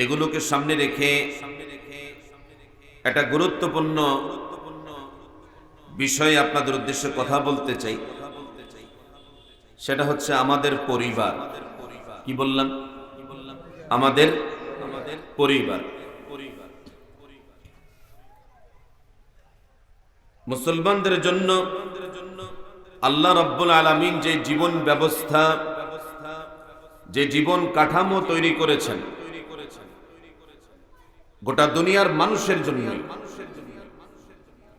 এগুলোকে সামনে রেখে একটা গুরুত্বপূর্ণ বিষয়ে আপনাদের উদ্দেশ্যে কথা বলতে চাই। সেটা হচ্ছে আমাদের পরিবার। কি বললাম? আমাদের পরিবার। মুসলমানদের জন্য আল্লাহ রাব্বুল আলামিন যে জীবন ব্যবস্থা, যে জীবন কাঠামো তৈরি করেছেন গোটা দুনিয়ার মানুষের জন্য,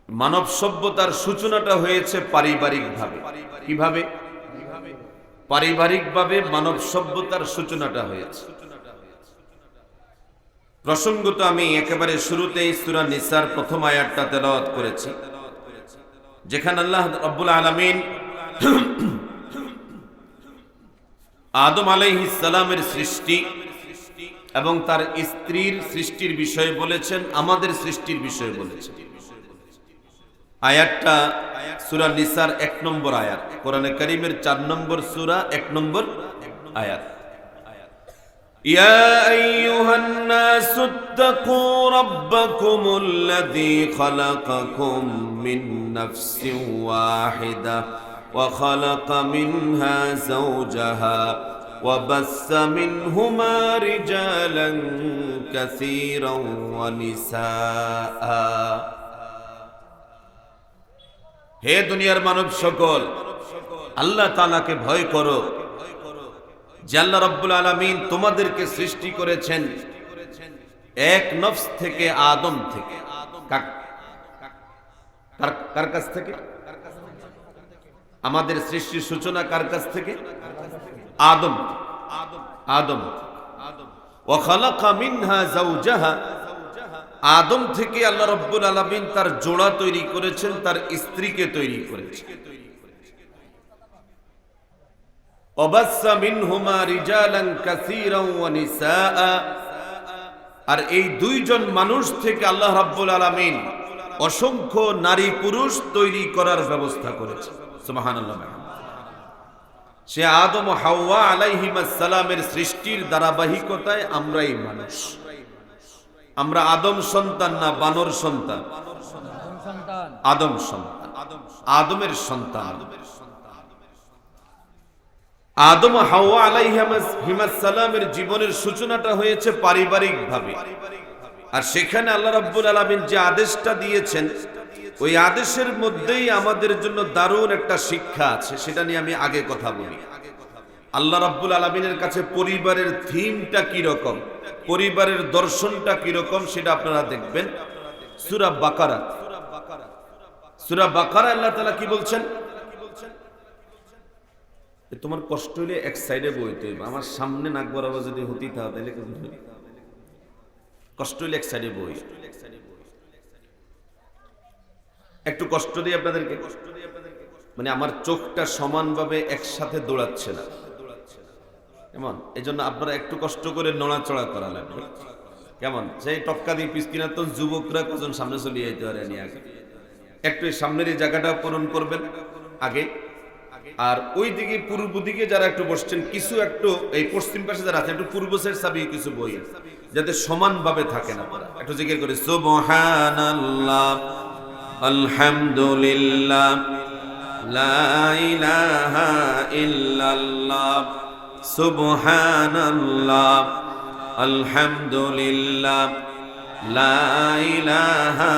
মানব সভ্যতার সূচনাটা হয়েছে পারিবারিকভাবে। কিভাবে? পারিবারিকভাবে মানব সভ্যতার সূচনাটা হয়েছে। প্রসঙ্গত আমি একেবারে শুরুতেই সূরা নিসার প্রথম আয়াতটা তেলাওয়াত করেছি, যেখানে আল্লাহ রাব্বুল আলামিন আদম আলাইহিস সালামের সৃষ্টি এবং তার স্ত্রীর সৃষ্টির বিষয়ে বলেছেন, আমাদের সৃষ্টির বিষয়ে বলেছেন। আয়াতটা সূরা নিসার 1 নম্বর আয়াত, কোরআনে কারীমের 4 নম্বর সূরা 1 নম্বর আয়াত। ইয়া আইয়ুহান নাসুত্তাকু রাব্বাকুমুল্লাযী খালাকাকুম মিন নাফসিন ওয়াহিদা ওয়া খালাকা মিনহা যাওজাহা ওয়া বাসসা মিনহুমা রিজালান কাসীরান ওয়া নিসাআ। হে দুনিয়ার মানব সকল, আল্লাহ তাআলাকে ভয় করো, যে আল্লাহ রাব্বুল আলামিন তোমাদেরকে সৃষ্টি করেছেন এক নফস থেকে, আদম থেকে। কার কাছ থেকে? আমাদের সৃষ্টির সূচনা কার কাছ থেকে? আদম। আদম। ওয়া খালাকা মিনহা যাওজাহা, আদম থেকে আল্লাহ রাব্বুল আলামিন তার জোড়া তৈরি করেছেন, তার স্ত্রীকে তৈরি করেছেন। ওয়াবাসসা মিনহুমা রিজালান কাসীরান ওয়া নিসাআ, আর এই দুইজন মানুষ থেকে আল্লাহ রাব্বুল আলামিন অসংখ্য নারী পুরুষ তৈরি করার ব্যবস্থা করেছেন। সুবহানাল্লাহ। সে আদম ও হাওয়া আলাইহিমাস সালামের সৃষ্টির ধারাবাহিকতায় আমরাই মানুষ। আমরা আদম সন্তান না বানর সন্তান? আদম সন্তান, আদমের সন্তান। আদম ও হাওয়া আলাইহিমাস সালামের জীবনের সূচনাটা হয়েছে পারিবারিকভাবে। আর সেখানে আল্লাহ রাব্বুল আলামিন যে আদেশটা দিয়েছেন, ওই আদেশের মধ্যেই আমাদের জন্য দারুণ একটা শিক্ষা আছে। সেটা নিয়ে আমি আগে কথা বলি। আল্লাহ রাব্বুল আলামিনের কাছে পরিবারের থিমটা কি রকম, পরিবারের দর্শনটা কি রকম, সেটা আপনারা দেখবেন সূরা বাকারা। সূরা বাকারা আল্লাহ তাআলা কি বলছেন? তোমার কষ্ট হইলে এক সাইডে বইতে হইবে, আমার সামনে নাক বরাবর যদি হতি তাহলে কষ্ট হইলে এক সাইডে বই। একটু কষ্ট দিয়ে আপনাদেরকে, মানে আমার চোখটা সমানভাবে একসাথে দৌড়াচ্ছে না, কেমন? এই জন্য আপনারা একটু কষ্ট করে নড়াচড়া করা লাগবে। কেমন? সেই টপকা দিয়ে পিসকিনা তো যুবকরা কজন সামনে চলে যেতে পারে নি, আগে একটু সামনের এই জায়গাটা পূরণ করবেন আগে। আর ওই দিকে পূর্ব দিকে যারা একটু বসছেন, কিছু একটু এই পশ্চিম পাশে যারা আছেন, একটু পূর্ব সাইড চাবিয়ে কিছু বই, যাতে সমানভাবে থাকে না। একটু জিকির করে সুবহানাল্লাহ, আলহামদুলিল্লাহ, লা ইলাহা ইল্লাল্লাহ, সুবহানাল্লাহ, আলহামদুলিল্লাহ, লা ইলাহা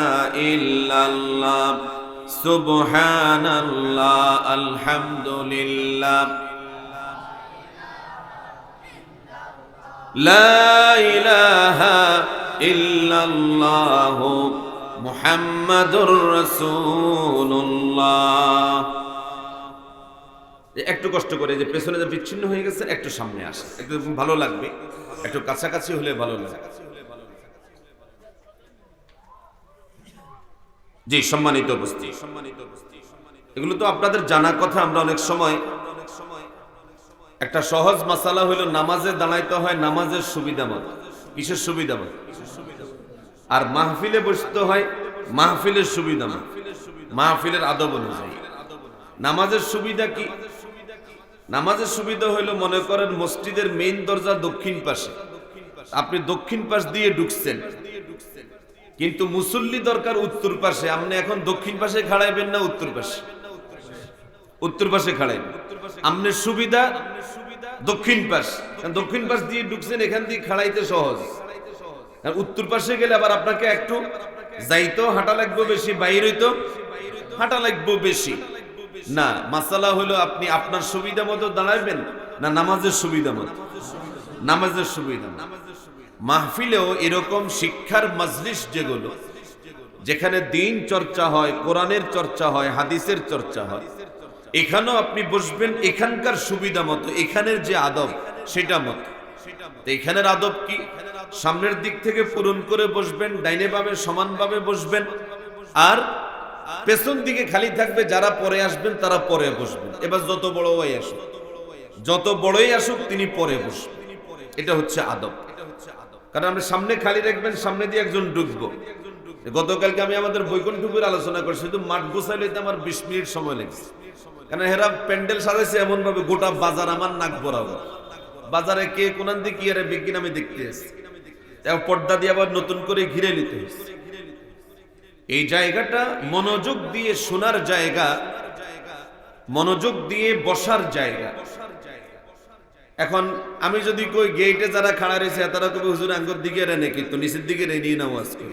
ইল্লাল্লাহ, সুবহানাল্লাহ, আলহামদুলিল্লাহ, লা ইলাহা ইল্লাল্লাহ, মুহাম্মাদুর রাসূলুল্লাহ। একটু কষ্ট করে, যে পেছনে যে বিচ্ছিন্ন হয়ে গেছে একটু সামনে আসে, একটু ভালো লাগবে, একটু কাছাকাছি হলে ভালো লাগে। জি সম্মানিত উপস্থিতি, এগুলো তো আপনাদের জানা কথা। আমরা অনেক সময় একটা সহজ মাসালা হইল নামাজে দাঁড়াইতে হয় নামাজের সুবিধা মতো। কিসের সুবিধা মতো? আর মাহফিলে বসতে হয় মাহফিলের সুবিধা মতো, মাহফিলের আদব অনুযায়ী। নামাজের সুবিধা কি? নামাজের সুবিধা হইল, মনে করেন মসজিদের মেইন দরজা দক্ষিণ পাশে, আপনি দক্ষিণ পাশ দিয়ে ঢুকছেন, কিন্তু মুসল্লি দরকার উত্তর পাশে। আপনি এখন দক্ষিণ পাশে খাড়াইবেন না উত্তর পাশে? উত্তর পাশে খাড়াইবেন। আপনার সুবিধা দক্ষিণ পাশ, দক্ষিণ পাশ দিয়ে ঢুকছেন, এখান দিয়ে খাড়াইতে সহজ। উত্তর পাশে গেলে আবার আপনাকে একটু যাইতেও হাঁটা লাগবে বেশি, বাইরে তো হাঁটা লাগবে বেশি। না, মাসালা হলো আপনি আপনার সুবিধা মতো দাঁড়াইবেন না নামাজের সুবিধা মতো? নামাজের সুবিধা। মাহফিলেও এরকম শিক্ষার মজলিস যেগুলো, যেখানে দিন চর্চা হয়, কোরআনের চর্চা হয়, হাদিসের চর্চা হয়, এখানেও আপনি বসবেন এখানকার সুবিধা মতো, এখানের যে আদব সেটা মতো। এখানের আদব কি? সামনের দিক থেকে পূরণ করে বসবেন, ডাইনে বামে সমানভাবে বসবেন, আর পেছন দিকে খালি থাকবে, যারা পরে আসবেন তারা পরে বসবেন। এবার যত বড়ই আসুক, যত বড়ই আসুক তিনি পরে বসবেন। এটা হচ্ছে আদব। কারণ আপনি সামনে খালি রাখবেন, সামনে দিয়ে একজন ঢুকবো। গতকালকে আমি আমাদের বৈকুণ্ঠপুর আলোচনা করছি, শুধু মাঠ গোছাইলে আমার 20 মিনিট সময় লেগেছে। কারণ হেরা প্যান্ডেল সাজাইছে এমন ভাবে গোটা বাজার আমার নাক বরাবর। বাজারে কে কোনান দিয়ে কি আর বিজ্ঞান আমি দেখতে আসছি, পর্দা দিয়ে আবার নতুন করে ঘিরে নিতে হচ্ছে। এই জায়গাটা মনোযোগ দিয়ে শোনার জায়গা, মনোযোগ দিয়ে বসার জায়গা। এখন আমি যদি কই গেটে যারা খাড়া রয়েছে তারা কবে হুজুর আঙ্গুর দিকে রেনে, কিন্তু নিচের দিকে রেনিয়ে নাও আজকে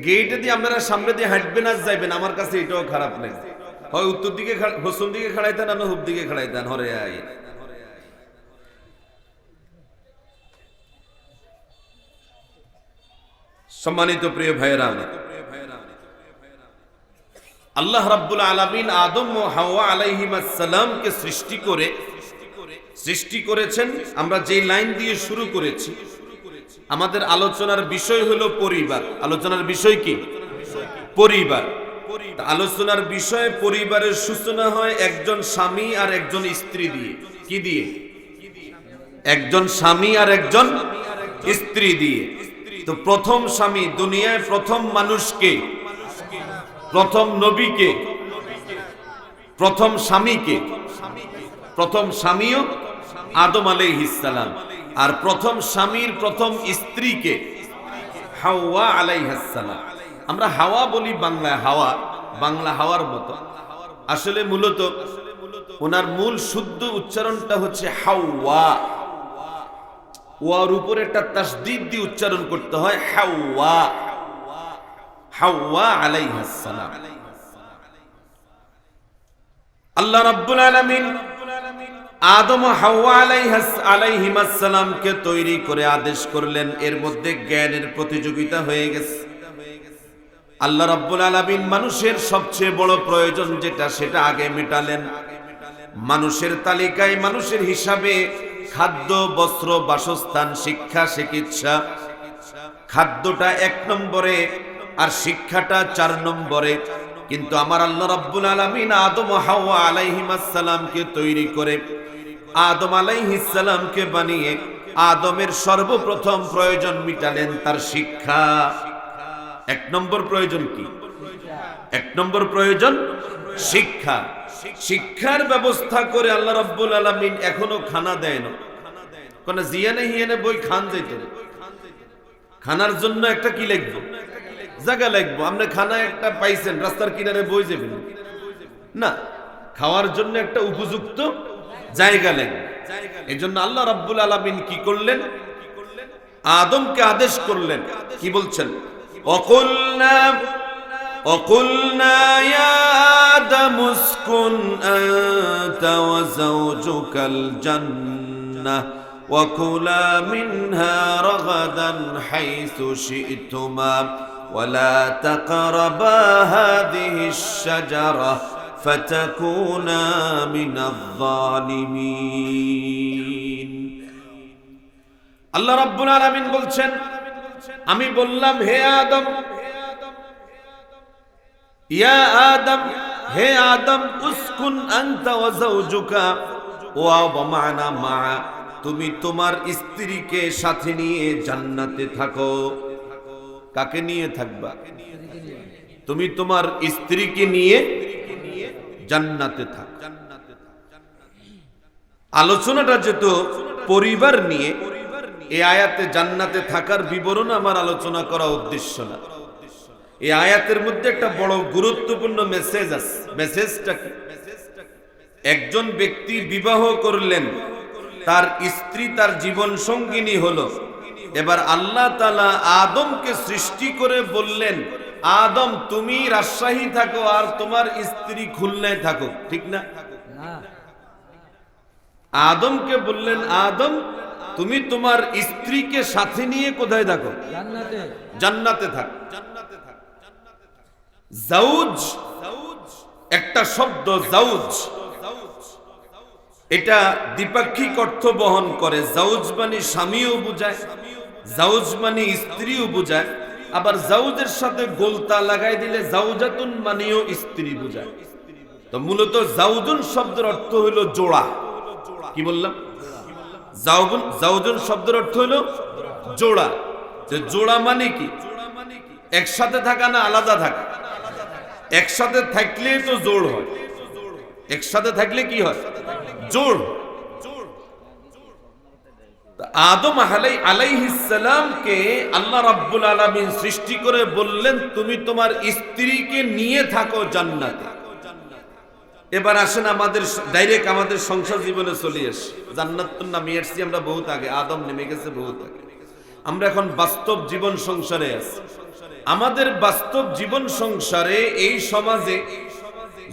গেটে দিয়ে আপনারা সামনে দিয়ে হাঁটবেন আর যাইবেন, আমার কাছে এটাও খারাপ লাগে। হয় উত্তর দিকে হোসন দিকে খাড়াইতেন, আর হুব দিকে খাড়াইতেন। হরে আয় সম্মানিত প্রিয় ভাইয়েরা, আল্লাহ রাব্বুল আলামিন আদম ও হাওয়া আলাইহিমাস সালামকে সৃষ্টি করেছেন। আমরা যে লাইন দিয়ে শুরু করেছি, আমাদের আলোচনার বিষয় হলো পরিবার। আলোচনার বিষয় কি? পরিবার। আলোচনার বিষয় পরিবারের সূচনা হয় একজন স্বামী আর একজন স্ত্রী দিয়ে। কি দিয়ে? একজন স্বামী আর একজন স্ত্রী দিয়ে। তো প্রথম স্বামী, দুনিয়ায় প্রথম মানুষকে, প্রথম নবীকে, প্রথম স্বামীকে, প্রথম স্বামীও আদম আলাইহিস সালাম, আর প্রথম স্বামীর প্রথম স্ত্রীকে হাওয়া আলাইহিস সালাম। আমরা হাওয়া বলি বাংলায়, হাওয়া, বাংলা হাওয়ার মতো। আসলে মূলত ওনার মূল শুদ্ধ উচ্চারণটা হচ্ছে হাওয়া। ওয়ার উপরে একটা তাসদীদ দিয়ে উচ্চারণ করতে হয়, হাওয়া, হাওয়া আলাইহিস সালাম। আল্লাহ রাব্বুল আলামিন আদম ও হাওয়া আলাইহিমাস সালামকে তৈরি করে আদেশ করলেন। এর মধ্যে জ্ঞানের প্রতিযোগিতা হয়ে গেছে। আল্লাহ রাব্বুল আলামিন মানুষের সবচেয়ে বড় প্রয়োজন যেটা, সেটা আগে মেটালেন। মানুষের তালিকায়, মানুষের হিসাবে খাদ্য, বস্ত্র, বাসস্থান, শিক্ষা, চিকিৎসা। খাদ্যটা 1 নম্বরে আর শিক্ষাটা 4 নম্বরে। কিন্তু আমার আল্লাহ রাব্বুল আলামিন আদম ও হাওয়া আলাইহিমাস সালামকে তৈরি করে, আদম আলাইহিস সালামকে বানিয়ে আদমের সর্বপ্রথম প্রয়োজন মিটালেন, তার শিক্ষা। 1 নম্বর প্রয়োজন কি? 1 নম্বর প্রয়োজন শিক্ষা। শিক্ষার ব্যবস্থা করে আল্লাহ রাব্বুল আলামিন এখনো খানা দেয় না। কোন জিয়ানে হিয়ানে বই খান যাইতো, খানার জন্য একটা কি লাগবে? জায়গা লাগবে। আপনি খানা একটা পাইছেন, রাস্তার কিনারে বই যাবেন না, খাওয়ার জন্য একটা উপযুক্ত জায়গা লাগবে। এই জন্য আল্লাহ রাব্বুল আলামিন কি করলেন? আদমকে আদেশ করলেন, কি বলছেন? وقلنا يا آدم اسكن أنت وزوجك الجنة وكلا منها رغدا حيث شئتما ولا تقربا هذه الشجرة فتكونا من الظالمين. আল্লাহ রাব্বুল আলামিন বলছেন, আমি বললাম হে আদম, ইয়া আদম, হে আদম, উসকুন আনতা ওয়া যাওজুকা ওয়া বামানা মা, তুমি তোমার স্ত্রীকে সাথে নিয়ে জান্নাতে থাকো। কাকে নিয়ে থাকবা? তুমি তোমার স্ত্রীকে নিয়ে জান্নাতে থাক। আলোচনাটা যেহেতু পরিবার নিয়ে, এই আয়াতে জান্নাতে থাকার বিবরণ আমার আলোচনা করা উদ্দেশ্য না। এই আয়াতের মধ্যে একটা বড় গুরুত্বপূর্ণ মেসেজ আছে। মেসেজটা কি? একজন ব্যক্তি বিবাহ করলেন, তার স্ত্রী তার জীবন সঙ্গিনী হলো। এবার আল্লাহ তাআলা আদমকে সৃষ্টি করে বললেন, আদম তুমি রাজশাহী থাকো আর তোমার স্ত্রী খুলনায় থাকো, ঠিক না? আদমকে বললেন, আদম তুমি তোমার স্ত্রীকে সাথে নিয়ে কোথায় থাকো? জান্নাতে। জান্নাতে থাকো। জাউজ একটা শব্দ, জাউজ এটা দ্বিপাক্ষিক অর্থ বহন করে। জাউজ মানে স্বামীও বোঝায়, জাউজ মানে স্ত্রীও বোঝায়, আবার জাউজের সাথে গোলতা লাগাই দিলে জাউজাতুন মানেও স্ত্রী বোঝায়। তো মূলত জাউজুন শব্দের অর্থ হলো জোড়া। কি বললাম? জাউজুন শব্দের অর্থ হলো জোড়া। যে জোড়া মানে কি? একসাথে থাকা না আলাদা থাকা? একসাথে থাকলে তো জোড় হয়। একসাথে থাকলে কি হয়? জোড়। আদম আলাইহিস সালামকে আল্লাহ রাব্বুল আলামিন সৃষ্টি করে বললেন, তুমি তোমার স্ত্রীকে নিয়ে থাকো জান্নাতে। এবার আসেন আমাদের ডাইরেক্ট আমাদের সংসার জীবনে চলে আসি। জান্নাত তো নামে এসেছি আমরা বহুত আগে, আদম নেমে গেছে বহুত আগে। আমরা এখন বাস্তব জীবন সংসারে আছি। আমাদের বাস্তব জীবন সংসারে এই সমাজে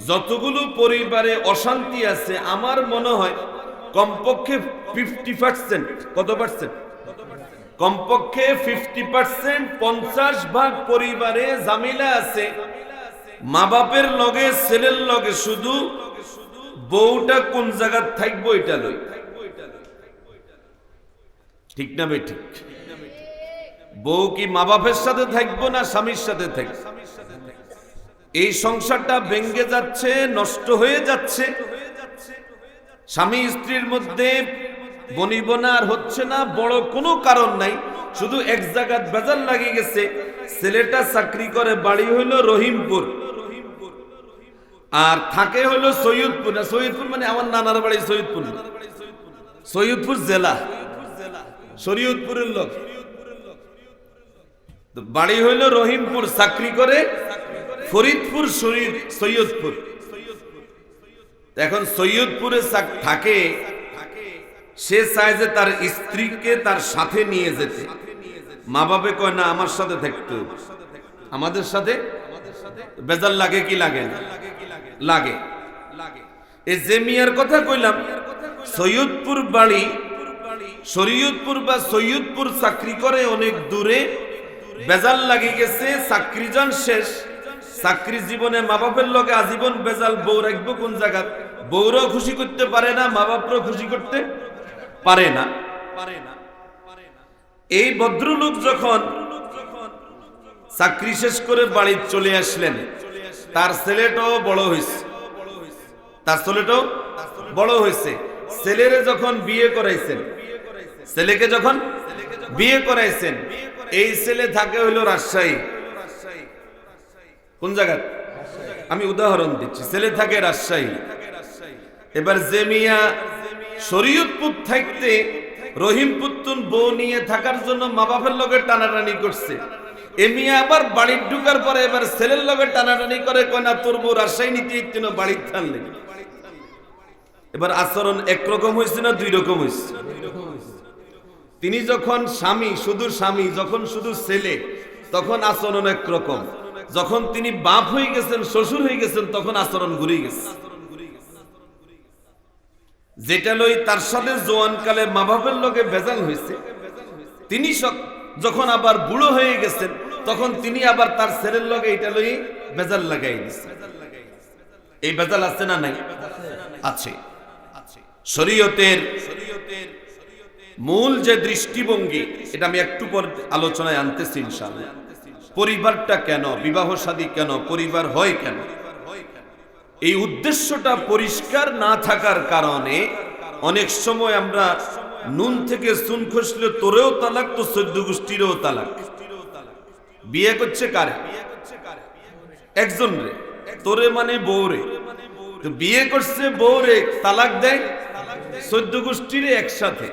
যতগুলো পরিবারে অশান্তি আছে, আমার মনে হয় কমপক্ষে 50%, কত পার্সেন্ট? কমপক্ষে 50%, 50% পরিবারে ঝামেলা আছে মা বাপের লগে, ছেলের লগে, শুধু বউটা কোন জায়গা থাকবো এটা লই। ঠিক না ভাই? ঠিক। বউ কি মা বাপের সাথে থাকবো না স্বামীর সাথে থাকবো? এই সংসারটা ভেঙে যাচ্ছে, নষ্ট হয়ে যাচ্ছে। স্বামী স্ত্রীর মধ্যে বনিবনা আর হচ্ছে না, বড় কোনো কারণ নাই, শুধু এক জায়গায় বেজাল লাগিয়ে গেছে। ছেলেটা চাকরি করে, বাড়ি হইলো রহিমপুর আর থাকে হইলো সৈয়দপুর। না, সৈয়দপুর মানে আমার নানার বাড়ি সৈয়দপুর, সৈয়দপুর জেলা, শরীয়তপুরের লোক। বাড়ি হইলো রহিমপুর, চাকরি করে ফরিদপুর, সৈয়দপুর। এখন সৈয়দপুরে থাকে, সে চায় যে তার স্ত্রীকে তার সাথে নিয়ে যেতে। মা বাপে কয় না, আমার সাথে থাকতে। আমাদের সাথে বেজাল লাগে কি লাগে না? লাগে। এই যে মিয়ার কথা কইলাম, সৈয়দপুর বাড়ি, শরীয়তপুর বা সৈয়দপুর, চাকরি করে অনেক দূরে, বেজাল লাগে গেছে, চাকরি যান শেষ, চাকরি জীবনে মা বাপের লগে আজীবন বেজাল। বউ রাখবো কোন জায়গা? বউরাও খুশি করতে পারে না, মা বাপরাও খুশি করতে পারে না। এই ভদ্রলোক যখন চাকরি শেষ করে বাড়ি চলে আসলেন, তার ছেলেটাও বড় হয়েছে, তার ছেলেটাও বড় হয়েছে। ছেলেরে যখন বিয়ে করাইছেন, ছেলেকে যখন বিয়ে করাইছেন, এই ছেলে থাকে হইল রাজশাহী। কোন জায়গা? আমি উদাহরণ দিচ্ছি, ছেলে থাকে রাজশাহী। এবার যে মিয়া শরীয়তপুর থাকতে রহিমপুর বউ নিয়ে থাকার জন্য মা বাপের লগে টানাটানি করছে, এ মিয়া আবার বাড়ির ঢুকার পরে এবার ছেলের লগে টানাটানি করে, কয় না তোর বউ রাজশাহী নিতে ইচ্ছিল, বাড়ির থানলে। এবার আচরণ একরকম হয়েছে না দুই রকম হয়েছে? তিনি যখন স্বামী, শুধু স্বামী, যখন শুধু ছেলে, তখন আচরণ একরকম। যখন তিনি বাপ হয়ে গেছেন, শ্বশুর হয়ে গেছেন, তখন আচরণ ঘুরে গেছে। যেটা লই তার সাথে জোয়ানকালে মা বাপের লগে ভেজাল হয়েছে, তিনি যখন আবার বুড়ো হয়ে গেছেন, তখন তিনি আবার তার ছেলের লগে এটা লই ভেজাল লাগাই দিয়েছে। এই ভেজাল আছে না নাই? আছে। শরীয়তের মূল যে দৃষ্টিভঙ্গি, এটা আমি একটু পর আলোচনায় আনতেছি ইনশাআল্লাহ। পরিবারটা কেন, বিবাহ শাদী কেন, পরিবার হয় কেন, এই উদ্দেশ্যটা পরিষ্কার না থাকার কারণে অনেক সময় আমরা নুন থেকে চুন খসলে তোরেও তালাক, তো 14 গোষ্ঠীরও তালাক। বিয়ে করছে কারে? একজন রে, তোরে মানে বউরে। তো বিয়ে করছে বউরে, তালাক দেয় 14 গোষ্ঠীরে একসাথে।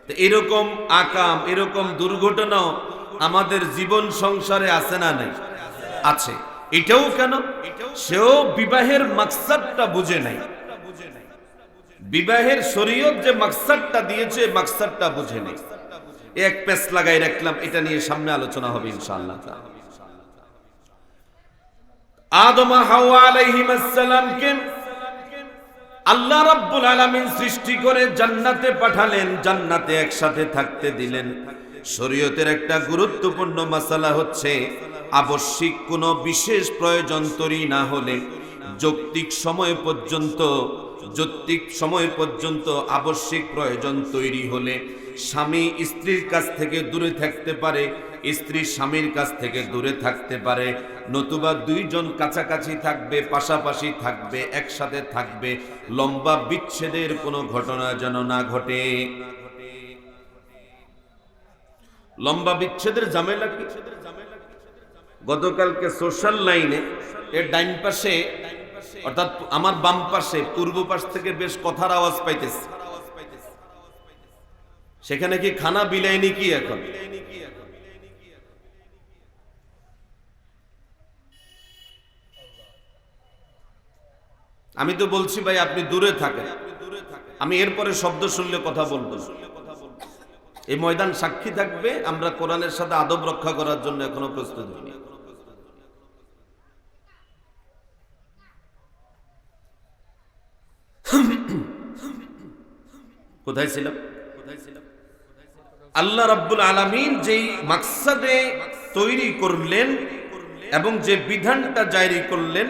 তো এরকম আকাম, এরকম দুর্ঘটনাও আমাদের জীবন সংসারে আছে না নাই? আছে। এটাও কেন? সেও বিবাহের মাকসাদটা বুঝে নাই। বিবাহের শরীয়ত যে মাকসাদটা দিয়েছে, মাকসাদটা বুঝে নেই। এক পেস লাগাই রাখলাম, এটা নিয়ে সামনে আলোচনা হবে ইনশাআল্লাহ। আদম হাওয়া আলাইহিস সালামকে আল্লাহ রাব্বুল আলামিন সৃষ্টি করে জান্নাতে পাঠালেন, জান্নাতে একসাথে থাকতে দিলেন। শরীয়তের একটা গুরুত্বপূর্ণ মাসালা হচ্ছে, আবশ্যিক কোনো বিশেষ প্রয়োজন তৈরি না হলে যৌক্তিক সময় পর্যন্ত আবশ্যিক প্রয়োজন তৈরি হলে স্বামী স্ত্রীর কাছ থেকে দূরে থাকতে পারে, স্ত্রী স্বামীর কাছ থেকে দূরে থাকতে পারে, নতুবা দুইজন কাছাকাছি থাকবে, পাশাপাশি থাকবে, একসাথে থাকবে। লম্বা বিচ্ছেদের কোনো ঘটনা যেন না ঘটে। লম্বা বিচ্ছেদের ঝামেলা কি? গতকালকে সোশ্যাল লাইনে এর ডাইন পাশে, অর্থাৎ আমার বাম পাশে, পূর্ব পাশ থেকে বেশ কথার আওয়াজ পাইতেছে। সেখানে কি খানা বিলাইনি কি এখন? আমি তো বলছি ভাই আপনি দূরে থাকেন, আমি এরপরে শব্দ শুনলে কথা বলবো। এই ময়দান সাক্ষী থাকবে, আমরা কোরআনের সাথে আদব রক্ষা করার জন্য এখনো প্রস্তুত হইনি। কোথায় ছিলাম? আল্লাহ রাব্বুল আলামিন যেই মাকসাদে তৈরি করলেন এবং যে বিধানটা জারি করলেন,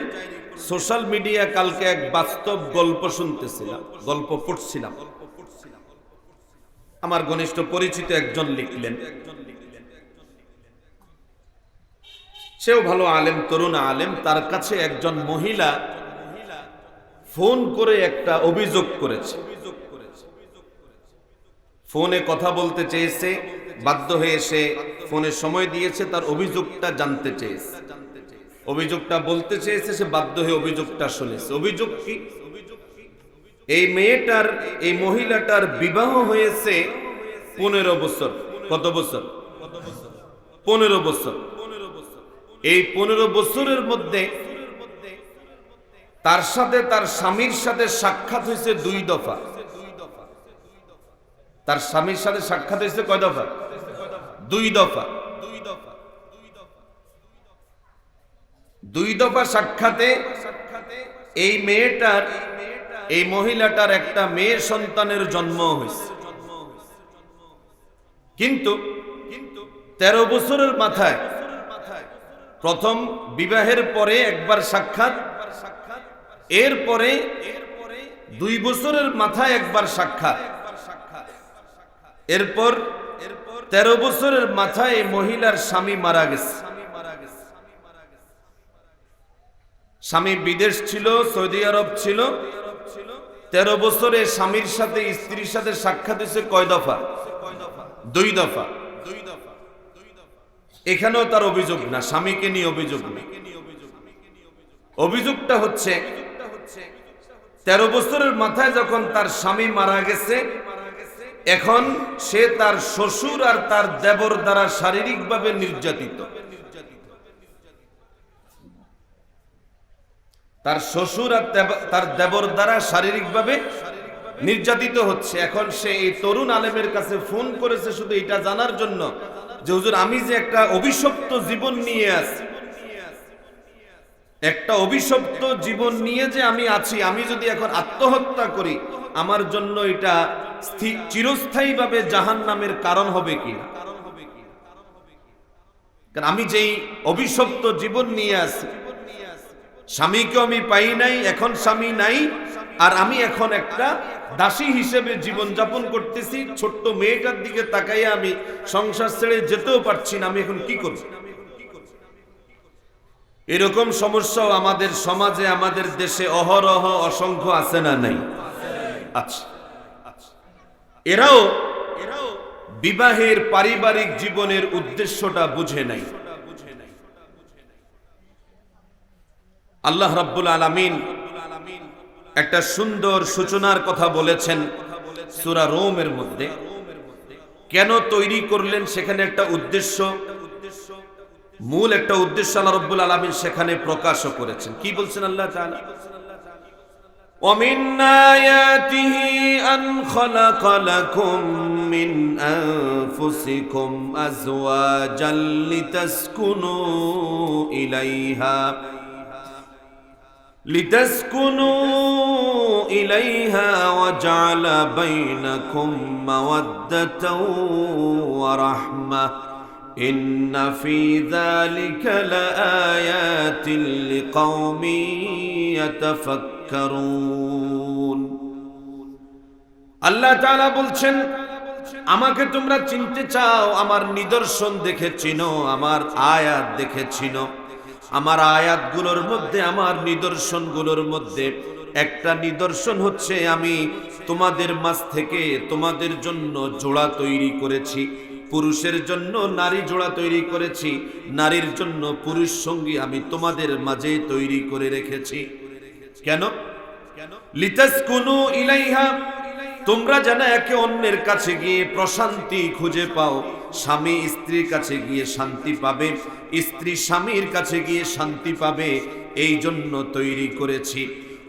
সোশ্যাল মিডিয়া কালকে এক বাস্তব গল্প শুনতেছিলাম, গল্প পড়ছিলাম। আমার ঘনিষ্ঠ পরিচিত একজন লিখলেন, সেও ভালো আলেম, তরুণ আলেম। তার কাছে একজন মহিলা ফোন করে একটা অভিযোগ করেছে। ফোনে কথা বলতে চেয়েছে, বাধ্য হয়ে সে ফোনে সময় দিয়েছে, তার অভিযোগটা জানতে চেয়েছে, অভিযোগটা বলতে চেয়েছে, সে বাধ্য হয়ে অভিযোগটা শুনেছে। অভিযোগ কি? এই মেয়েটার, এই মহিলাটার বিবাহ হয়েছে 15 বছর। কত বছর? 15 বছর। এই 15 বছরের মধ্যে তার সাথে, তার স্বামীর সাথে সাক্ষাৎ হয়েছে 2 দফা। তার স্বামীর সাথে সাক্ষাৎ হয়েছে কয় দফা? 2 দফা। 2 দফা সাক্ষাতে এই মেয়েটার, এই মহিলাটার একটা মেয়ে সন্তানের জন্ম হয়েছে। কিন্তু 13 বছরের মাথায়, প্রথম বিবাহের পরে একবার সাক্ষাৎ, এরপরে 2 বছরের মাথায় একবার সাক্ষাৎ, এরপর 13 বছরের মাথায় এই মহিলার স্বামী মারা গেছে। স্বামী বিদেশ ছিল, সৌদি আরব ছিল। 13 বছরে স্বামীর সাথে, স্ত্রীর সাথে সাক্ষাৎ হয়েছে কয় দফা? 2 দফা। এখানেও তার অভিযোগ না, স্বামীকে নিয়ে অভিযোগ না। অভিযোগটা হচ্ছে 13 বছরের মাথায় যখন তার স্বামী মারা গেছে, এখন সে তার শ্বশুর আর তার দেবর দ্বারা শারীরিকভাবে নির্যাতিত। তার শ্বশুর আর তার দেবর দ্বারা শারীরিকভাবে নির্যাতিত হচ্ছে। এখন সে এই তরুণ আলেমের কাছে ফোন করেছে শুধু এটা জানার জন্য যে হুজুর, আমি যে একটা অভিশপ্ত জীবন নিয়ে আছি, একটা অভিশপ্ত জীবন নিয়ে যে আমি আছি, আমি যদি এখন আত্মহত্যা করি, আমার জন্য এটা চিরস্থায়ীভাবে জাহান্নামের কারণ হবে কিনা। কারণ আমি যেই অভিশপ্ত জীবন নিয়ে আছি, স্বামীকেও আমি পাই নাই, এখন স্বামী নাই, আর আমি এখন একটা দাসী হিসেবে জীবন যাপন করতেছি। ছোট্ট মেয়েটার দিকে তাকাইয়া আমি সংসার ছেড়ে যেতেও পারছি না, আমি এখন কি করব? এরকম সমস্যাও আমাদের সমাজে, আমাদের দেশে অহরহ অসংখ্য আছে না নাই? আচ্ছা, এরাও বিবাহের, পারিবারিক জীবনের উদ্দেশ্যটা বুঝে নাই। আল্লাহ রাব্বুল আলামিন একটা সুন্দর সূচনার কথা বলেছেন সূরা রোমের মধ্যে। কেন তৈরি করলেন সেখানে একটা উদ্দেশ্য, মূল একটা উদ্দেশ্য আল্লাহ রাব্বুল আলামিন সেখানে প্রকাশও করেছেন। কি বলছেন আল্লাহ তাআলা? وَمِنْ آيَاتِهِ أَنْ خَلَقَ لَكُم مِّنْ أَنفُسِكُمْ أَزْوَاجًا لِتَسْكُنُوا إِلَيْهَا وَجَعَلَ بَيْنَكُم مَّوَدَّةً وَرَحْمَةً إِنَّ فِي ذَلِكَ لَآيَاتٍ لِقَوْمٍ يَتَفَكَّرُونَ। আল্লাহ তাআলা বলছেন, আমাকে তোমরা চিনতে চাও, আমার নিদর্শন দেখে চিনো, আমার আয়াত দেখে চিনো। আমার আয়াতগুলোর মধ্যে, আমার নিদর্শনগুলোর মধ্যে একটা নিদর্শন হচ্ছে আমি তোমাদের মাঝ থেকে তোমাদের জন্য জোড়া তৈরি করেছি, পুরুষের জন্য নারী জোড়া তৈরি করেছি, নারীর জন্য পুরুষ সঙ্গী আমি তোমাদের মাঝে তৈরি করে রেখেছি। কেন? লিতাসকুনু ইলাইহা, তোমরা যেন একে অন্যের কাছে গিয়ে প্রশান্তি খুঁজে পাও। স্বামী স্ত্রীর কাছে গিয়ে শান্তি পাবে, স্ত্রী স্বামীর কাছে গিয়ে শান্তি পাবে, এই জন্য তৈরি করেছি।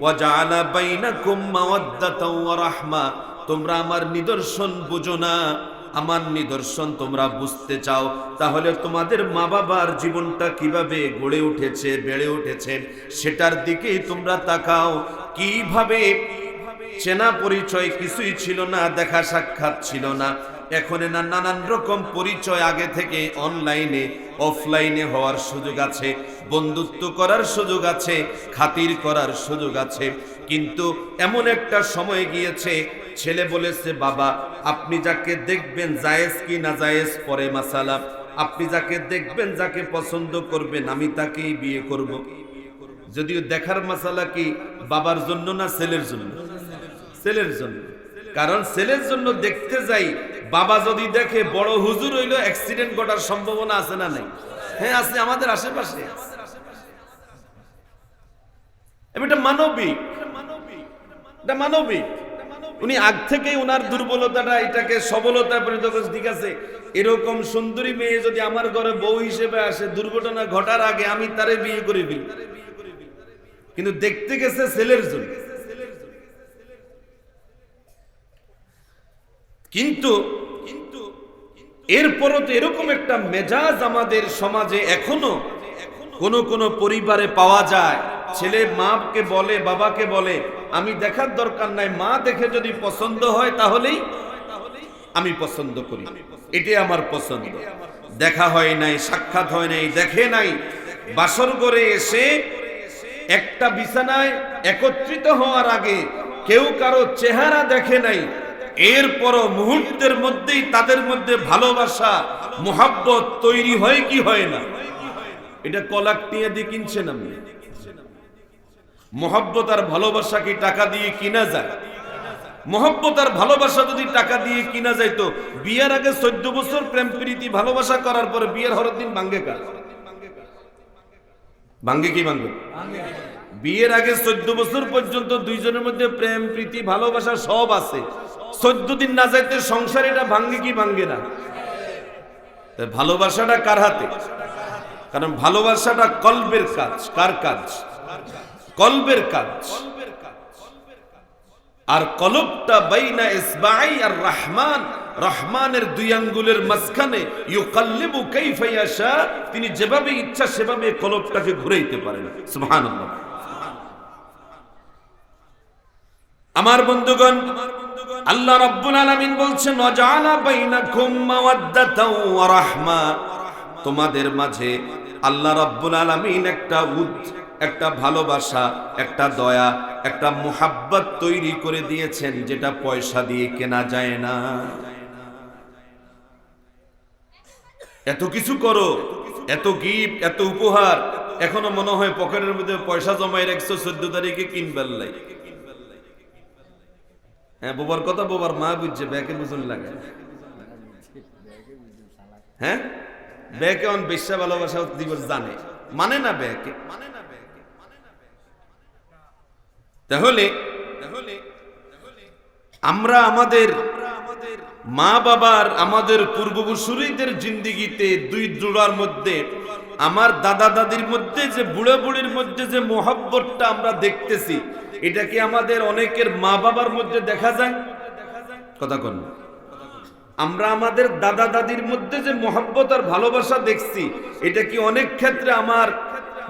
ওয়াজআলা বাইনাকুম মাওয়াদ্দাতাও ওয়া রাহমা, তোমরা আমার নিদর্শন বুঝো না, আমার নিদর্শন তোমরা বুঝতে চাও, তাহলে তোমাদের মা বাবার জীবনটা কিভাবে গড়ে উঠেছে, বেড়ে উঠেছে, সেটার দিকেই তোমরা তাকাও। কিভাবে চেনা পরিচয় কিছুই ছিল না, দেখা সাক্ষাৎ ছিল না, এখন না নানান রকম পরিচয় আগে থেকে অনলাইনে অফলাইনে হওয়ার সুযোগ আছে, বন্ধুত্ব করার সুযোগ আছে, খাতির করার সুযোগ আছে। কিন্তু এমন একটা সময় গিয়েছে, ছেলে বলেছে বাবা আপনি যাকে দেখবেন জায়েজ কি না জায়েজ পরে মাসালা, আপনি যাকে দেখবেন যাকে পছন্দ করবেন আমি তাকেই বিয়ে করব। যদিও দেখার মাসালা কি বাবার জন্য না ছেলের জন্য? ছেলের জন্য। কারণ ছেলের জন্য দেখতে যাই, বাবা যদি দেখে বড় হুজুর হইলো অ্যাক্সিডেন্ট ঘটার সম্ভাবনা আছে না নাই? হ্যাঁ আছে, আমাদের আশেপাশে। এটা মানবিক, এটা মানবিক। উনি আগ থেকেই ওনার দুর্বলতাটা এটাকে সবলতা পরিণত করেছে। ঠিক আছে, এরকম সুন্দরী মেয়ে যদি আমার ঘরে বউ হিসেবে আসে, দুর্ঘটনা ঘটার আগে আমি তারে বিয়ে করে দিই। কিন্তু দেখতে গেছে ছেলের জন্য। কিন্তু এরপরও তো এরকম একটা মেজাজ আমাদের সমাজে এখনো কোন পরিবারে পাওয়া যায়। ছেলে মাকে বলে, বাবাকে বলে আমি দেখার দরকার নাই, মা দেখে যদি পছন্দ হয় তাহলেই আমি পছন্দ করি, এটাই আমার পছন্দ। দেখা হয় নাই, সাক্ষাৎ হয় নাই, দেখে নাই, বাসর ঘরে এসে একটা বিছানায় একত্রিত হওয়ার আগে কেউ কারো চেহারা দেখে নাই, এরপরও মুহূর্তের মধ্যেই তাদের মধ্যে ভালোবাসা মোহাব্বত তৈরি হয় কি হয় না? এটা কলাক টিয়া দিয়ে কিনছেন আপনি? মোহাব্বত আর ভালোবাসা কি টাকা দিয়ে কিনা যায়? মোহাব্বত আর ভালোবাসা যদি টাকা দিয়ে কিনা যায় তো বিয়ের আগে 14 বছর প্রেম প্রীতি ভালোবাসা করার পরে বিয়ের হরের দিন ভাঙ্গে কার? ভাঙ্গে কি ভাঙ্গে? বিয়ের আগে 14 বছর পর্যন্ত দুইজনের মধ্যে প্রেম প্রীতি ভালোবাসা সব আছে, 14 দিন না যাইতে সংসার এটা ভাঙ্গে কি ভাঙ্গে না? ভালোবাসাটা কার হাতে? কারণ ভালোবাসাটা কলবের কাজ। কার কাজ? কলবের কাজ। আর কলবটা বাইনা ইসবাই আর রহমান, রহমানের দুই আঙ্গুলের মাঝখানে ইউকাল্লিবু কাইফা ইয়াশা, তিনি যেভাবে ইচ্ছা সেভাবে কলবটাকে ঘুরাইতে পারেন। সুবহানাল্লাহ। আমার বন্ধুগণ, আল্লাহ রাব্বুল আলামিন বলছেন ওয়াজআলা বাইনাকুম মাওয়াদ্দাতাও ওয়া রাহমা, তোমাদের মাঝে আল্লাহ রাব্বুল আলামিন একটা ভালোবাসা, একটা দয়া, একটা মুহাব্বত তৈরি করে দিয়েছেন, যেটা পয়সা দিয়ে কেনা যায় না। এত কিছু করো, এত গিফট, এত উপহার, এখনো মনে হয় পকেটের মধ্যে পয়সা জমাই রাখছো 14 তারিখে কিনবার লাই। হ্যাঁ, বোবার কথা বোবার মা বুঝছে, ব্যাকে বুঝুন লাগে। হ্যাঁ, ব্যাকে অন বেশ্যা ভালোবাসা দিবস জানে, মানে না ব্যাকে। তাহলে আমরা আমাদের মা বাবার আমাদের পূর্বপুরুষদের জিন্দিগিতে দুই জোড়ার মধ্যে আমার দাদা দাদির মধ্যে যে বুড়া বুড়ির মধ্যে যে মোহাব্বতটা আমরা দেখতেছি, এটা কি আমাদের অনেকের মা বাবার মধ্যে দেখা যায়? কথা কোন? আমরা আমাদের দাদা দাদির মধ্যে যে মোহাব্বত আর ভালোবাসা দেখছি, এটা কি অনেক ক্ষেত্রে আমার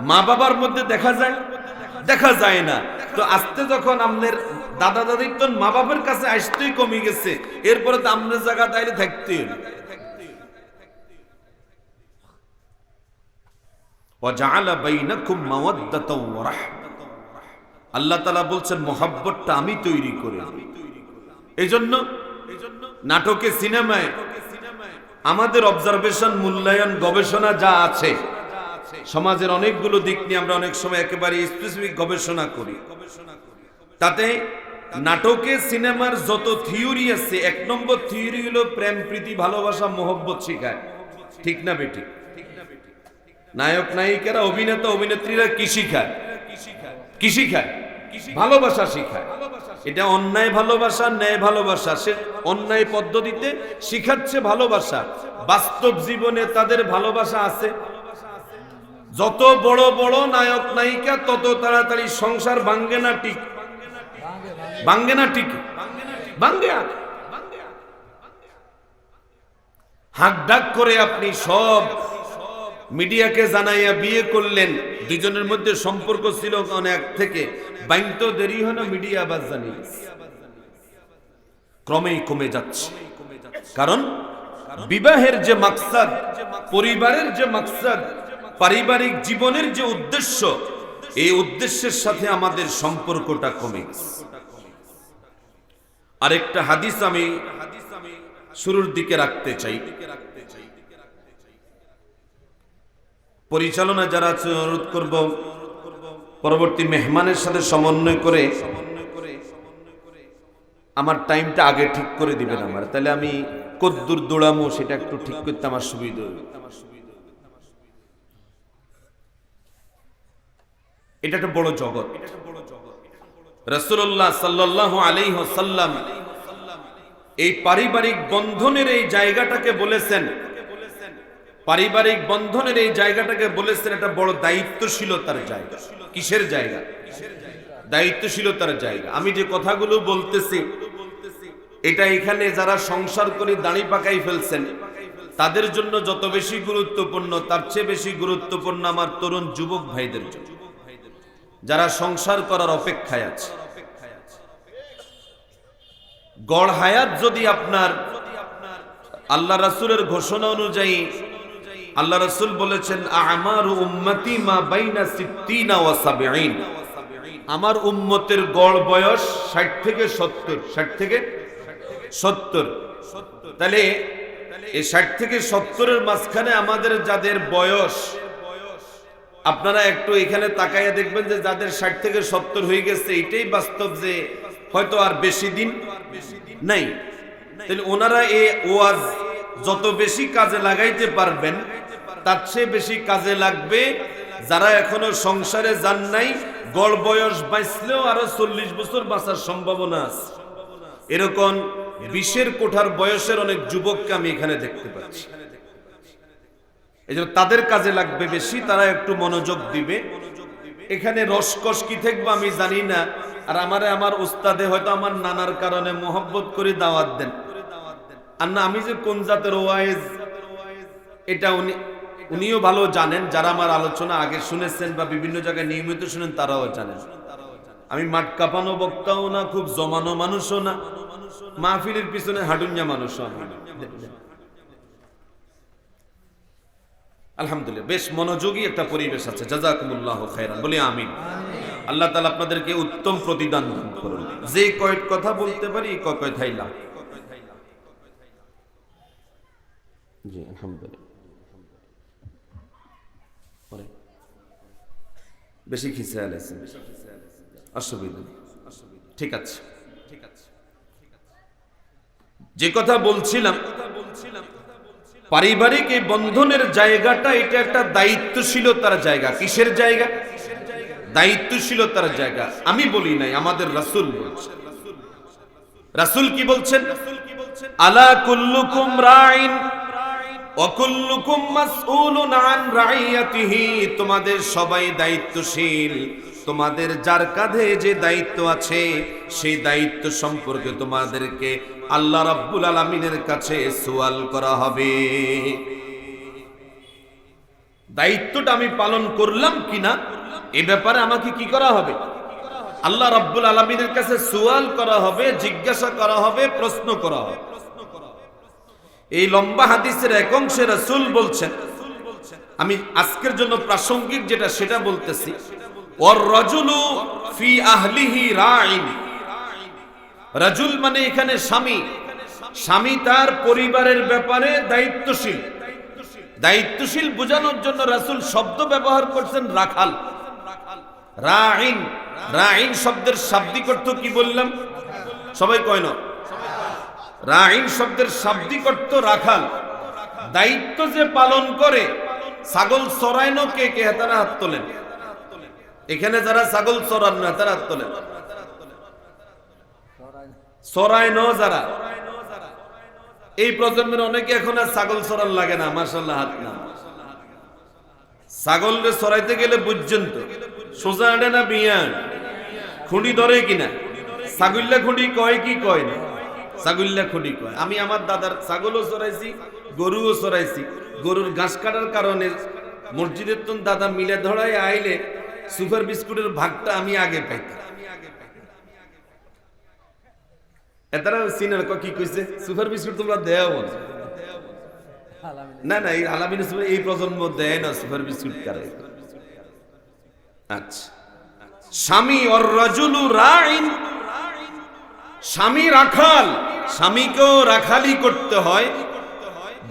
মা বাবার মধ্যে দেখা যায়? দেখা যায় না। তো আস্তে যখন আমাদের দাদা দাদির তো মা বাবার কাছে আসতেই কমে গেছে, এরপরে তো আমাদের জায়গা তাইলে থাকতেই হলো। ওয়াজআলা বাইনাকুম মাওয়াদ্দাতাও ওয়া রাহমা, আল্লাহ তাআলা বলছেন মোহাব্বতটা আমি তৈরি করে। এইজন্য নাটকে, সিনেমায় আমাদের অবজারভেশন, মূল্যায়ন, গবেষণা যা আছে, সমাজের অনেকগুলো দিক নিয়ে আমরা অনেক সময় একেবারে স্পেসিফিক গবেষণা করি। তাতে নাটকে, সিনেমার যত থিওরি আছে, 1 নম্বর থিওরি হলো প্রেম, প্রীতি, ভালোবাসা, মোহব্বত শিখায়। ঠিক না বেটি? নায়ক নায়িকারা, অভিনেতা অভিনেত্রীরা কি শিখায়? কি শিখায়? ভালোবাসা শিখায়। এটা অন্যায় ভালোবাসা, ন্যায় ভালোবাসা। সে অন্যায় পদ্ধতিতে শিখাচ্ছে ভালোবাসা। বাস্তব জীবনে তাদের ভালোবাসা আছে। যত বড় বড় নায়ক নায়িকা তত তাড়াতাড়ি সংসার ভাঙ্গে না ঠিক? ভাঙ্গে না ঠিক? ভাঙ্গে। হাক ডাক করে আপনি সব মিডিয়াকে জানাইয়া বিয়ে করলেন, দুজনের মধ্যে সম্পর্ক ছিল অনেক থেকে, বাইন্ত দেরি হয় না, মিডিয়া আবার জানিয়ে ক্রমেই কমে যাচ্ছে। কারণ বিবাহের যে মাকসাদ, পরিবারের যে মাকসাদ, পারিবারিক জীবনের যে উদ্দেশ্য, এই উদ্দেশ্যের সাথে আমাদের সম্পর্কটা কমে গেছে। আরেকটা হাদিস আমি শুরুর দিকে রাখতে চাই। পরিচালনা যারা আছে, অনুরোধ করব পরবর্তী মেহমানের সাথে সমন্বয় করে আমার টাইমটা আগে ঠিক করে দিবেন আমার, তাহলে আমি কদ্দুর দৌড়ামো সেটা একটু ঠিক করতে আমার সুবিধা হবে। এটা একটা বড় জগৎ। রাসূলুল্লাহ সাল্লাল্লাহু আলাইহি ওয়াসাল্লাম এই পারিবারিক বন্ধনের এই জায়গাটাকে বলেছেন, পারিবারিক বন্ধনের এই জায়গাটাকে বলেছেন এটা বড় দায়িত্বশীলতার জায়গা। কিসের জায়গা? দায়িত্বশীলতার জায়গা। আমি যে কথাগুলো বলতেছি, এটা এখানে যারা সংসার করে দাড়ি পাকাই ফেলছেন তাদের জন্য যত বেশি গুরুত্বপূর্ণ, তার চেয়ে বেশি গুরুত্বপূর্ণ আমার তরুণ যুবক ভাইদের জন্য, যারা সংসার করার অপেক্ষায় আছে। গড় হায়াত যদি আপনার আল্লাহ রাসূলের ঘোষণা অনুযায়ী, আল্লাহ রাসূল বলেছেন আমারু উম্মতি মা বাইনা 60 ওয়া 70, আমার উম্মতের গড় বয়স 60 থেকে 70। 60 থেকে 70। তাহলে এই 60 থেকে 70 এর মাঝখানে আমাদের যাদের বয়স, আপনারা একটু এখানে তাকাইয়া দেখবেন যে যাদের 60 থেকে 70 হয়ে গেছে, এটাই বাস্তব যে হয়তো আর বেশি দিন নাই। তাহলে ওনারা এই ওয়াজ যত বেশি কাজে লাগাইতে পারবেন, তার চেয়ে বেশি কাজে লাগবে যারা এখনো সংসারে যান নাই, গড় বয়স বাঁচলেও আরো 40 বছর বাঁচার সম্ভাবনা আছে। এরকম 20-এর কোঠার বয়সের অনেক যুবককে আমি এখানে দেখতে পাচ্ছি। এজন্য তাদের কাজে লাগবে বেশি, তারা একটু মনোযোগ দিবে। এখানে রসকস কি থাকবে আমি জানি না। আর আমার উস্তাদে হয়তো আমার নানার কারণে মোহব্বত করে দাওয়াত দেন, আর না আমি যে কোন জাতের ওয়াইজ এটা উনিও ভালো জানেন। যারা আমার আলোচনা আগে শুনেছেন বা বিভিন্ন জায়গায় নিয়মিত শুনেন তারাও জানেন। আমি মাঠ কাঁপানো বক্তাও না, খুব জমানো মানুষও না, মাহফিলের পিছনে হাডুঞ্জা মানুষও আমি। আলহামদুলিল্লাহ বেশ মনোযোগী একটা পরিবেশ আছে। জাযাকুমুল্লাহু খায়রান, বলি আমিন। আল্লাহ তাআলা আপনাদেরকে উত্তম প্রতিদান দান করুন। যে কয়েক কথা বলতে পারি কয় থাইলা। জি আলহামদুলিল্লাহ। বেশি খিচড়া আছে, অসুবিধা নেই, ঠিক আছে। যে কথা বলছিলাম, পারিবারিক এই বন্ধনের জায়গাটা, এটা একটা দায়িত্বশীলতার জায়গা। কিসের জায়গা? দায়িত্বশীলতার জায়গা। আমি বলি নাই, আমাদের রাসূল বলছেন। রাসূল কি বলছেন? আলা কুল্লুকুম রাইন ওয়া কুল্লুকুম মাসউলুন আন রাইয়াতিহি, তোমাদের সবাই দায়িত্বশীল, তোমাদের যার কাঁধে যে দায়িত্ব আছে সেই দায়িত্ব সম্পর্কে তোমাদেরকে আল্লাহ রাব্বুল আলামিনের কাছে সওয়াল করা হবে। দায়িত্বটা আমি পালন করলাম কিনা এ ব্যাপারে আমাকে কি করা হবে? আল্লাহ রাব্বুল আলামিনের কাছে সওয়াল করা হবে, জিজ্ঞাসা করা হবে, প্রশ্ন করা হবে। এই লম্বা হাদিসের এক অংশে রাসূল বলছেন, আমি আজকের জন্য প্রাসঙ্গিক যেটা সেটা বলতেছি, ওয়ার রাজুলু ফি আহলিহি রাইন। রাজুল মানে এখানে স্বামী, স্বামী তার পরিবারের ব্যাপারে দায়িত্বশীল। দায়িত্বশীল বোঝানোর জন্য রাসূল শব্দ ব্যবহার করছেন রাখাল। রাইন, রাইন শব্দের শাব্দিক অর্থ কি বললাম? সবাই কয় না? রাইন শব্দের শাব্দিক অর্থ রাখাল। দায়িত্ব যে পালন করে, ছাগল চড়ায় না কে কে? তারা হাত তোলেন। এখানে যারা ছাগল চড়ান না তারা হাত তোলেন। চড়ায় না যারা, এই প্রজন্মের অনেকে এখন আর ছাগল চড়ান লাগে না, মাশাআল্লাহ হাত না। ছাগলকে চড়াইতে গেলে বুঝছেন তো সোজা আড়ে না বিয়া খুঁড়ি ধরে কিনা? ছাগল্লা খুঁড়ি কয় কি কয় না? ছাগল্লা খুঁড়ি কয়। আমি আমার দাদার ছাগলও চড়াইছি, গরুও চড়াইছি। গরুর ঘাস কাটার কারণে মসজিদের তো দাদা মিলে ধরায় আইলে সুপার বিস্কুটের ভাগটা আমি আগে পাইতাম। এতারা সিনার কি কইছে, সুপার বিস্কুট তোমরা দেও না? না, এই আলামিন এই প্রজন্ম দেয় না সুপার বিস্কুট কারে। আচ্ছা, স্বামী ওর রাজুলু রাইন, স্বামী রাখাল। স্বামীকেও রাখালি করতে হয়।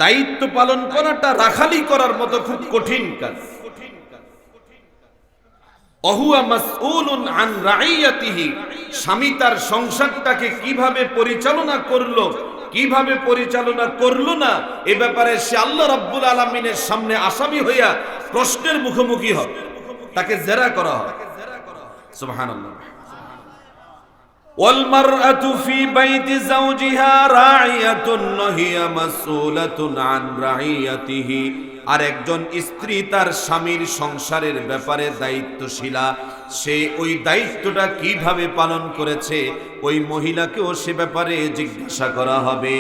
দায়িত্ব পালন করাটা রাখালি করার মতো খুব কঠিন কাজ। অহুয়া মাসউলুন আন রাইয়াতিহি, স্বামী তার সংসারটাকে কিভাবে পরিচালনা করলো, কিভাবে পরিচালনা করলো না, এ ব্যাপারে সে আল্লাহ রাব্বুল আলামিনের সামনে আসামি হইয়া প্রশ্নের মুখোমুখি হবে, তাকে জেরা করা হবে। সুবহানাল্লাহ। ওয়াল মারআতু ফি বাইতি যাওজিহা রাইয়াতুন হিয়া মাসউলাতুন আন রাইয়াতিহি, আর একজন স্ত্রী তার স্বামীর সংসারের ব্যাপারে দায়িত্বশীলা, সে ওই দায়িত্বটা কিভাবে পালন করেছে ওই মহিলাকেও সে ব্যাপারে জিজ্ঞাসা করা হবে।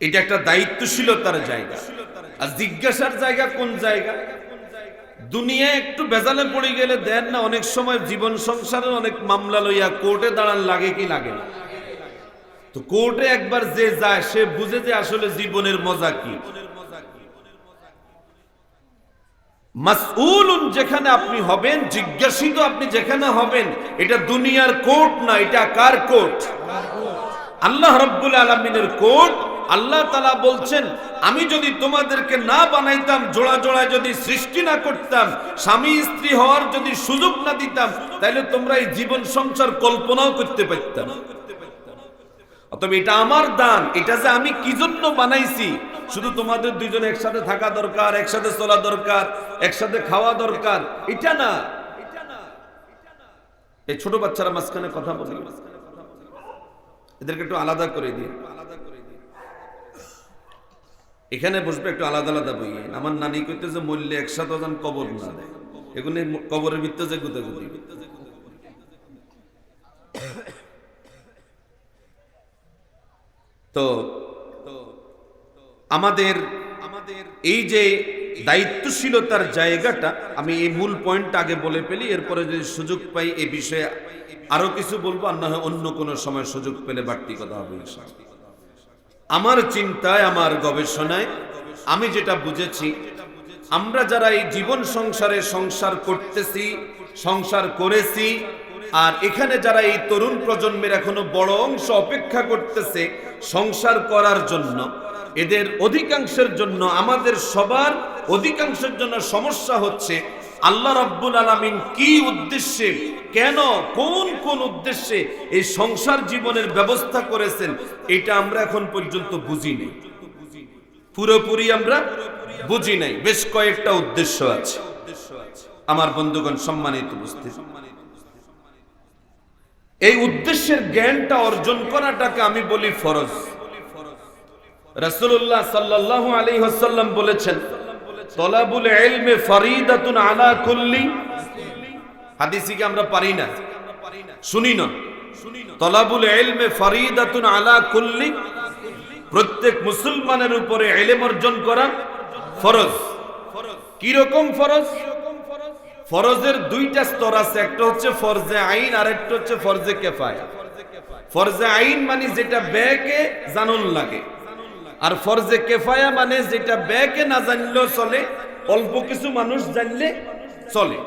এটা একটা দায়িত্বশীলতার জায়গা। আর জিজ্ঞাসার জায়গা কোন জায়গা? দুনিয়া একটু বেজালে পড়ে গেলে দেন না, অনেক সময় জীবন সংসারের অনেক মামলা লইয়া কোর্টে দাঁড়ান লাগে কি লাগে না? তো কোর্টে একবার যে যায় সে বুঝে যে আসলে জীবনের মজা কি। মাসউলুন যেখানে আপনি হবেন, জিজ্ঞাসিত আপনি যেখানে হবেন, এটা দুনিয়ার কোর্ট না, এটা কার কোর্ট? আল্লাহ রাব্বুল আলামিনের কোর্ট। আল্লাহ তাআলা বলছেন, আমি যদি তোমাদেরকে না বানাইতাম, জোড়া জোড়ায় যদি সৃষ্টি না করতাম, স্বামী স্ত্রী হওয়ার যদি সুযোগ না দিতাম, তাহলে তোমরা এই জীবন সংসার কল্পনাও করতে পারতাম। অতএব এটা আমার দান। এটা যে আমি কি জন্য বানাইছি, শুধু তোমাদের দুইজন একসাথে থাকা দরকার, একসাথে চলা দরকার, একসাথে খাওয়া দরকার, এটা না। এই ছোট বাচ্চারা মাঝখানে কথা বলি, এদেরকে একটু আলাদা করে দিই। এখানে বসবে একটু আলাদা আলাদা বই। আমার নানি কইতে যে মূল্যে একসাথে যেন কবর না দেয়, এগুলো কবরের ভিতরে যে গুতাগুতি। তো আমাদের এই যে দায়িত্বশীলতার জায়গাটা, আমি এই মূল পয়েন্টটা আগে বলে ফেলি, এরপরে যদি সুযোগ পাই এই বিষয়ে আরো কিছু বলবো, আর না হয় অন্য কোনো সময় সুযোগ পেলে বাড়তি কথা হবে ইনশাআল্লাহ। আমার চিন্তায়, আমার গবেষণায় আমি যেটা বুঝেছি, আমরা যারা এই জীবন সংসারে সংসার করতেছি, সংসার করেছি, আর এখানে যারা এই তরুণ প্রজন্মের এখনো বড় অংশ অপেক্ষা করতেছে সংসার করার জন্য, এদের অধিকাংশের জন্য, আমাদের সবার অধিকাংশের জন্য সমস্যা হচ্ছে আল্লাহ রাব্বুল আলামিন কি উদ্দেশ্যে, কেন, কোন কোন উদ্দেশ্যে এই সংসার জীবনের ব্যবস্থা করেছেন, এটা আমরা এখন পর্যন্ত বুঝি নাই, পুরোপুরি আমরা বুঝি নাই। বেশ কয়েকটা উদ্দেশ্য আছে আমার বন্ধুগণ, সম্মানিত উপস্থিতি। এই উদ্দেশ্যের জ্ঞানটা অর্জন করাটাকে আমি বলি ফরজ। রাসূলুল্লাহ সাল্লাল্লাহু আলাইহি ওয়াসাল্লাম বলেছেন, তলাবুল ইলমি ফরিদাতুন আলা কুল্লি, হাদিসে কি আমরা পারি না, শুনি না, তলাবুল ইলমি ফরিদাতুন আলা কুল্লি, প্রত্যেক মুসলমানের উপরে ইলম অর্জন করা ফরজ। কি রকম ফরজ? ফরজের দুইটা স্তর আছে, একটা হচ্ছে ফরজে আইন আর একটা হচ্ছে ফরজে কিফায়া। ফরজে আইন মানে যেটা ব্যাকে জানুন লাগে, আর ফরজে কিফায়া মানে যেটা ব্যাকে না জানলেও চলে, অল্প কিছু মানুষ জানলে চলে।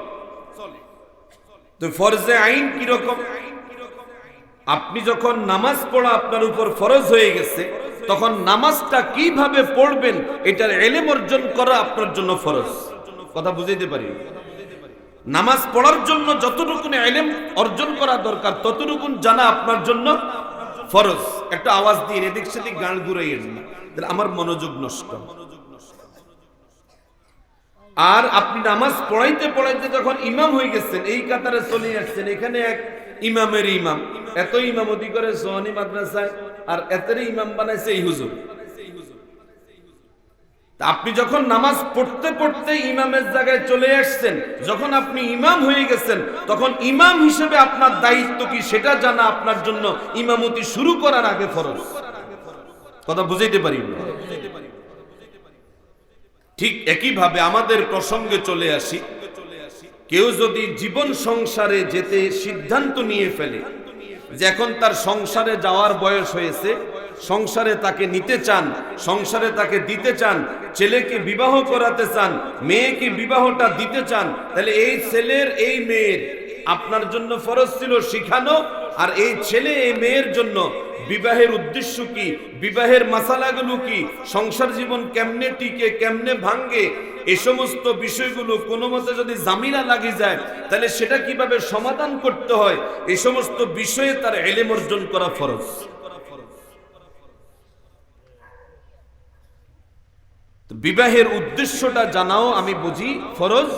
তো ফরজে আইন কি রকম? আপনি যখন নামাজ পড়া আপনার উপর ফরজ হয়ে গেছে, তখন নামাজটা কিভাবে পড়বেন এটার ইলম অর্জন করা আপনার জন্য ফরজ। কথা বুঝাইতে পারি? নামাজ পড়ার জন্য যতটুকু ইলম অর্জন করা দরকার ততটুকু জানা আপনার জন্য ফরজ। একটা আওয়াজ দিয়ে এদিক সেদিক গান ঘুরাইয়েন না, তাহলে আমার মনোযোগ নষ্ট। আর আপনি নামাজ পড়াইতে পড়াইতে যখন ইমাম হয়ে গেছেন, এই কাতারে চলে আসছেন, এখানে এক ইমামের ইমাম, এত ইমামতি করে সোহানি মাদ্রাসায়, আর এতেরই ইমাম বানাইছে এই হুজুর। আপনি যখন নামাজ পড়তে পড়তে ইমামের জায়গায় চলে আসছেন, যখন আপনি ইমাম হয়ে গেছেন, তখন ইমাম হিসেবে আপনার দায়িত্ব কি সেটা জানা আপনার জন্য ইমামতি শুরু করার আগে ফরজ। কথা বুঝাইতে পারি? ঠিক একইভাবে আমাদের প্রসঙ্গে চলে আসি। কেউ যদি জীবন সংসারে যেতে সিদ্ধান্ত নিয়ে ফেলে যে এখন তার সংসারে যাওয়ার বয়স হয়েছে, সংসারে তাকে নিতে চান, সংসারে তাকে দিতে চান, ছেলেকে বিবাহ করাতে চান, মেয়েকে বিবাহটা দিতে চান, তাহলে এই ছেলের এই মেয়ের আপনার জন্য ফরজ ছিল শিখানো। আর এই ছেলে এই মেয়ের জন্য বিবাহের উদ্দেশ্য কি, বিবাহের মাসালাগুলো কি, সংসার জীবন কেমনে টিকে কেমনে ভাঙ্গে, এই সমস্ত বিষয়গুলো কোনো মতে যদি জামিলা লাগি যায়, তাহলে সেটা কিভাবে সমাধান করতে হয়, এই সমস্ত বিষয়ে তার ইলম অর্জন করা ফরজ। বিবাহের উদ্দেশ্যটা জানাও আমি বুঝি ফরজ।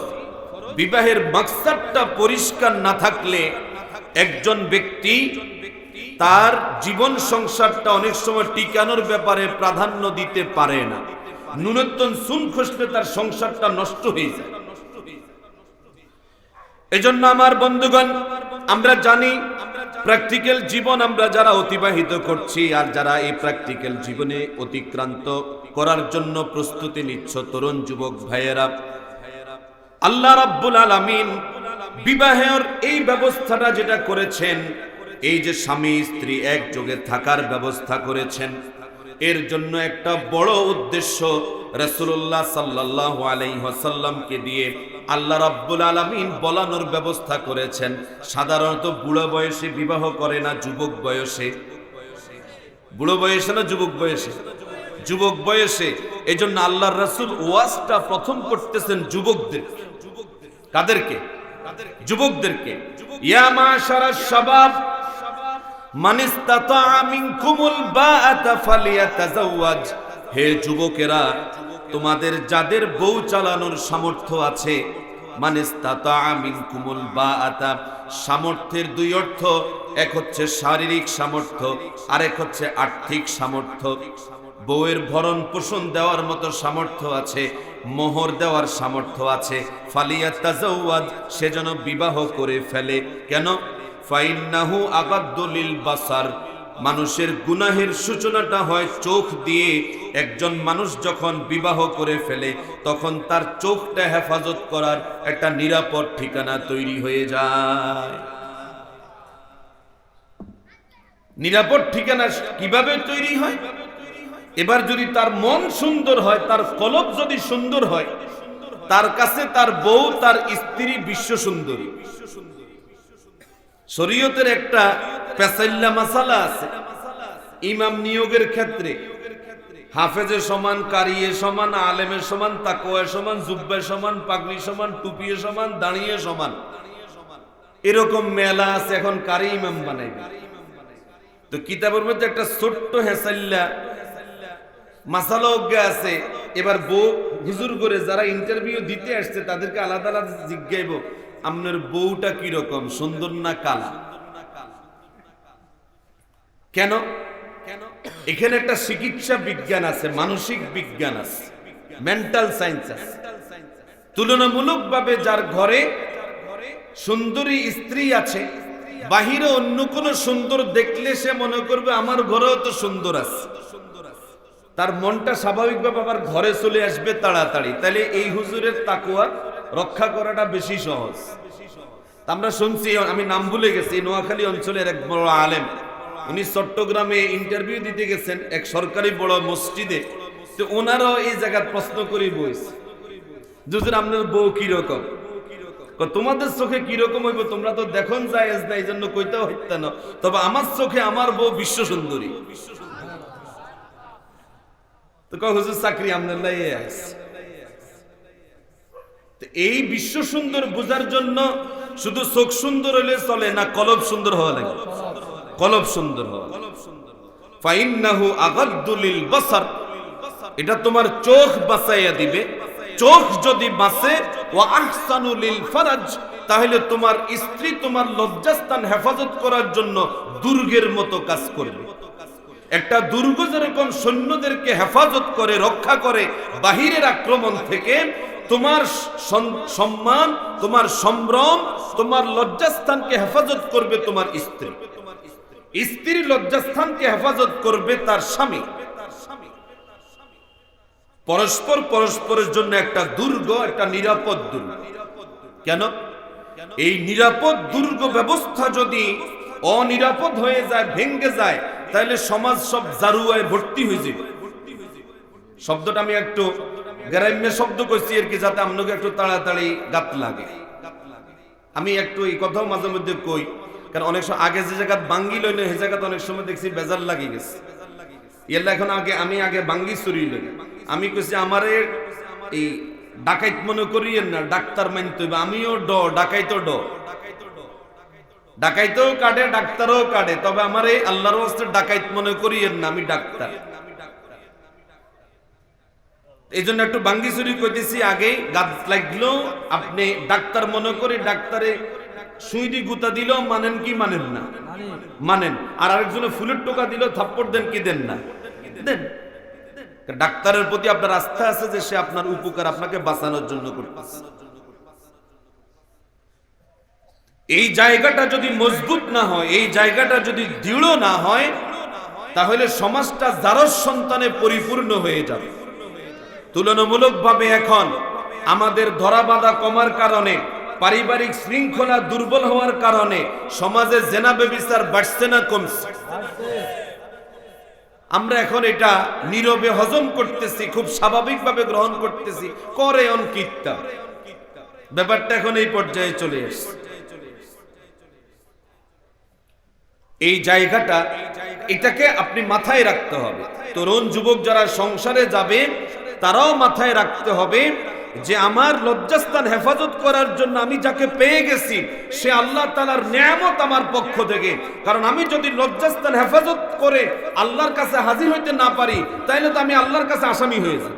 বিবাহের মাকসাদটা পরিষ্কার না থাকলে একজন ব্যক্তি তার জীবন সংসারটা অনেক সময় টিকানোর ব্যাপারে প্রাধান্য দিতে পারে না। ন্যূনতম সুন খসলে তার সংসারটা নষ্ট হয়ে যায়। এজন্য আমার বন্ধুগণ, আমরা জানি প্র্যাকটিক্যাল জীবন আমরা যারা অতিবাহিত করছি, আর যারা এই প্র্যাকটিক্যাল জীবনে অতিক্রান্ত করার জন্য প্রস্তুতি নিচ্ছ তরুণ যুবক ভাইয়েরা, আল্লাহ রাব্বুল আলামিন বিবাহের এই ব্যবস্থাটা যেটা করেছেন, এই যে স্বামী স্ত্রী একযোগে থাকার ব্যবস্থা করেছেন, এর জন্য একটা বড় উদ্দেশ্য রাসূলুল্লাহ সাল্লাল্লাহু আলাইহি ওয়াসাল্লামকে দিয়ে আল্লাহ রাব্বুল আলামিন বলানোর ব্যবস্থা করেছেন। সাধারণত বুড়ো বয়সে বিবাহ করে না, যুবক বয়সে। বুড়ো বয়সে না যুবক বয়সে? যুবক বয়সে। এজন্য আল্লাহর রাসূল ওয়াজটা প্রথম করতেছেন যুবকদের। কাদেরকে? যুবকদেরকে। ইয়া মাশারাশ শাবাব মান ইসতাতা মিনকুমুল বাআতা ফালিয়াতাজাওয়াজ। হে যুবকেরা, তোমাদের যাদের বউ চালানোর সামর্থ্য আছে, মান ইসতাতা মিনকুমুল বাআতা, সামর্থ্যের দুই অর্থ, এক হচ্ছে শারীরিক সামর্থ্য, আরেক হচ্ছে আর্থিক সামর্থ্য। বউয়ের ভরণ পোষণ দেওয়ার মতো সামর্থ্য আছে, মোহর দেওয়ার সামর্থ্য আছে, ফালিয়াতাজাওয়াজ, সে যেন বিবাহ করে ফেলে। কেন? ফাইন্নাহু আগাদ্দু লিল বাসার, মানুষের গুনাহের সূচনাটা হয় চোখ দিয়ে। একজন মানুষ যখন বিবাহ করে ফেলে, তখন তার চোখটা হেফাজত করার একটা নিরাপদ ঠিকানা তৈরি হয়ে যায়। নিরাপদ ঠিকানা কিভাবে তৈরি হয়? এবার যদি তার মন সুন্দর হয়, তার কলব যদি সুন্দর হয়, তার কাছে তার বউ, তার স্ত্রী বিশ্ব সুন্দরী। শরীয়তের একটা পেশাইল্লা মাসালা আছে ইমাম নিয়োগের ক্ষেত্রে। হাফেজে সমান, কারিয়ে সমান, আলেমে সমান, তাকওয়া সমান, জুব্বে সমান, পাগড়ি সমান, টুপিয়ে সমান, দাঁড়িয়ে সমান, এরকম মেলা আছে। এখন কারি ইমাম বানাইবে। তো কিতাবের মধ্যে একটা ছোট্ট হেসাইল্লা মাসালা অজ্ঞা আছে। এবার বউ হুজুর করে যারা ইন্টারভিউ দিতে আসছে তাদেরকে আলাদা আলাদা জিজ্ঞাইব, আপনার বউটা কিরকম, সুন্দর না কালা? কেন? এখানে একটা চিকিৎসা বিজ্ঞান আছে, মানসিক বিজ্ঞান আছে, মেন্টাল সায়েন্স আছে। তুলনামূলকভাবে যার ঘরে সুন্দরী স্ত্রী আছে, বাহিরে অন্য কোন সুন্দর দেখলে সে মনে করবে আমার ঘরেও তো সুন্দর আছে, তার মনটা স্বাভাবিকভাবে আবার ঘরে চলে আসবে তাড়াতাড়ি। তাহলে এই হুজুরের তাকওয়া রক্ষা করাটা বেশি সহজ। আমরা শুনছি, আমি নাম ভুলে গেছি, নোয়াখালী অঞ্চলের এক বড় আলেম, উনি চট্টগ্রামে ইন্টারভিউ দিতে গেছেন এক সরকারি বড় মসজিদে। তো ওনারাও এই জায়গায় প্রশ্ন করি বইছে, হুজুর আপনার বউ কিরকম? তোমাদের চোখে কিরকম হইব তোমরা তো দেখুন জায়েজ না, এই জন্য কইতেও হইতে না, তবে আমার চোখে আমার বউ বিশ্ব সুন্দরী। তো কয় হুজুর চাকরি আপনার লাই আছে। এই বিশ্ব সুন্দর বোঝার জন্য শুধু চোখ সুন্দর হলে চলে না, কলব সুন্দর হওয়া লাগে, কলব সুন্দর হওয়া। ফাইন্নাহু আগাদ্দু লিল বাসার, এটা তোমার চোখ বাঁচাইয়া দিবে। চোখ যদি বাঁচে, ওয়া আহসানু লিল ফারাজ, তাহলে তোমার স্ত্রী তোমার লজ্জাস্থান হেফাজত করার জন্য দুর্গের মতো কাজ করবে। একটা দুর্গ যেরকম সৈন্যদেরকে হেফাজত করে, রক্ষা করে বাহিরের আক্রমণ থেকে, তোমার সম্মান, তোমার সম্ভ্রম, তোমার লজ্জাস্থানকে হেফাজত করবে তোমার স্ত্রী। স্ত্রীর লজ্জাস্থানকে হেফাজত করবে তার স্বামী। পরস্পর পরস্পরের জন্য একটা দুর্গ, একটা নিরাপদ দুর্গ। কেন? এই নিরাপদ দুর্গ ব্যবস্থা যদি অনিরাপদ হয়ে যায়, ভেঙ্গে যায়, তাহলে সমাজ সব জারুয়ায় ভর্তি হয়ে যাবে। শব্দটা আমি একটু গ্রাম্য শব্দ করছি আর কি, যাতে আপনাকে একটু তাড়াতাড়ি গাত লাগে। আমি একটু এই কথাও মাঝে মধ্যে কই, কারণ অনেক সময় আগে যে জায়গা বাঙ্গি লই না, সেই জায়গাতে অনেক সময় দেখছি বেজার লাগি গেছে। এর এখন আমি আগে বাঙ্গি চুরি লই, আমি কইছি আমারে এই ডাকাইত মনে করিয়েন না, ডাক্তার মানতে হইবে। আমিও ডাকাইতো ডাকাইতেও কাটে, ডাক্তারও কাটে, তবে আমার এই আল্লাহর ওয়াস্তে ডাকাইত মনে করিয়েন না, আমি ডাক্তার। এই জন্য একটু বাঙ্গি চুরি করতেছি, আগে গাছ লাগলো আপনি ডাক্তার মনে করে ডাক্তারে সুইদি গুতা দিল, মানেন কি মানেন না? মানেন। আর আরেকজনে ফুলের টোকা দিল, থাপ্পড় দেন কি দেন না? দেন। ডাক্তারের প্রতি আপনার আস্থা আছে যে সে আপনার উপকার, আপনাকে বাঁচানোর জন্য করতেছে। এই জায়গাটা যদি মজবুত না হয়, এই জায়গাটা যদি দৃঢ় না হয়, তাহলে সমাজটা জারজ সন্তানে পরিপূর্ণ হয়ে যাবে। তুলনামূলকভাবে এখন আমাদের ধরাবাঁধা কমার কারণে, পারিবারিক শৃঙ্খলা দুর্বল হওয়ার কারণে সমাজে জেনা ব্যভিচার বাড়ছে না কমছে? আমরা এখন এটা নীরবে হজম করতেছি, খুব স্বাভাবিকভাবে গ্রহণ করতেছি, করে অনকিত্তা। ব্যাপারটা এখন এই পর্যায়ে চলে এসেছে। এই জায়গাটা, এটাকে আপনি মাথায় রাখতে হবে। তরুণ যুবক যারা সংসারে যাবে, তারাও মাথায় রাখতে হবে যে আমার লজ্জাস্থান হেফাজত করার জন্য আমি যাকে পেয়ে গেছি, সে আল্লাহ তাআলার নিয়ামত আমার পক্ষ থেকে। কারণ আমি যদি লজ্জাস্থান হেফাজত করে আল্লাহর কাছে হাজির হইতে না পারি, তাহলে তো আমি আল্লাহর কাছে আসামি হয়ে যাই।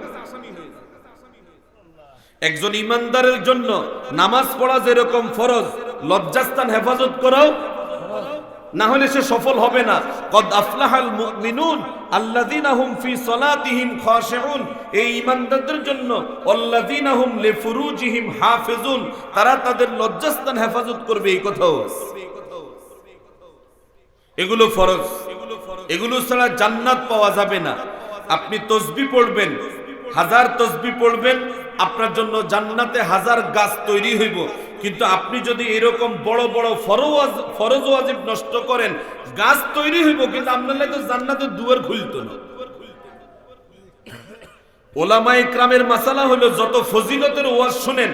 একজন ইমানদারের জন্য নামাজ পড়া যেরকম ফরজ, লজ্জাস্থান হেফাজত করাও, না হলে সে সফল হবে না। কদ আফলাহাল মুমিনুন আল্লাযীনা হুম ফি সালাতিহিম খাশিউন, এই ঈমানদারদের জন্য আল্লাযীনা হুম লিফুরুজিহিম হাফিজুন, তারা তাদের লজ্জাস্থান হেফাজত করবে। এই কথাও এগুলো ফরজ, এগুলো ছাড়া জান্নাত পাওয়া যাবে না। আপনি তাসবিহ পড়বেন, 1000 তাসবিহ পড়বেন, আপনার জন্য জান্নাতে 1000 গাছ তৈরি হইব। কিন্তু আপনি যদি এরকম বড় বড় ফরজ ওয়াজিব নষ্ট করেন, গাছ তৈরি হইব, কিন্তু আপনার লাগে জান্নাতের দুয়ার খুলতো না। ওলামায়ে ইকরামের মাসালা হলো, যত ফজিলতের ওয়াজ শুনেন,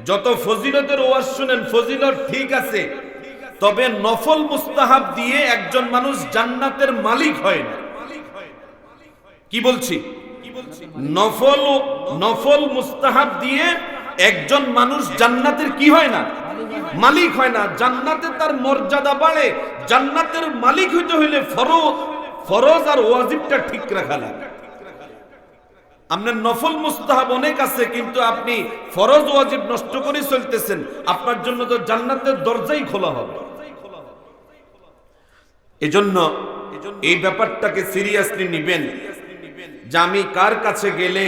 যত ফজিলতের ওয়াজ শুনেন, ফজিলত ঠিক আছে, তবে নফল মুস্তাহাব দিয়ে একজন মানুষ জান্নাতের মালিক হয় না। কি বলছি? নফল মুস্তাহাব দিয়ে একজন মানুষ জান্নাতের কি হয় না? মালিক হয় না। জান্নাতে তার মর্যাদা বাড়ে। জান্নাতের মালিক হইতে হইলে ফরজ আর ওয়াজিবটা ঠিক রাখা লাগে। আপনার নফল মুস্তাহাব অনেক আছে, কিন্তু আপনি ফরজ ওয়াজিব নষ্ট করে চলতেছেন, আপনার জন্য তো জান্নাতের দরজাই খোলা হবে। এজন্য এই ব্যাপারটাকে সিরিয়াসলি নিবেন যে আমি কার কাছে গেলে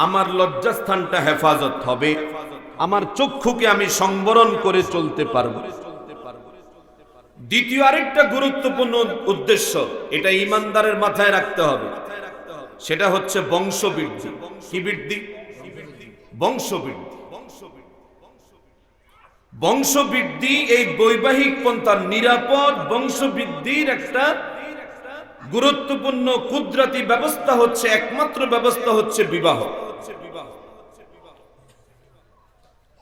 আমার লজ্জাস্থানটা হেফাজত হবে, আমার চক্ষুকে আমি সংবরণ করে চলতে পারবো। দ্বিতীয় আরেকটা গুরুত্বপূর্ণ উদ্দেশ্য, এটা ইমানদারের মাথায় রাখতে হবে, সেটা হচ্ছে বংশবৃদ্ধি। কি বৃদ্ধি? বংশবৃদ্ধি। বংশবৃদ্ধি এই বৈবাহিক পন্থা, নিরাপদ বংশবৃদ্ধির একটা গুরুত্বপূর্ণ কুদরতি ব্যবস্থা হচ্ছে, একমাত্র ব্যবস্থা হচ্ছে বিবাহ।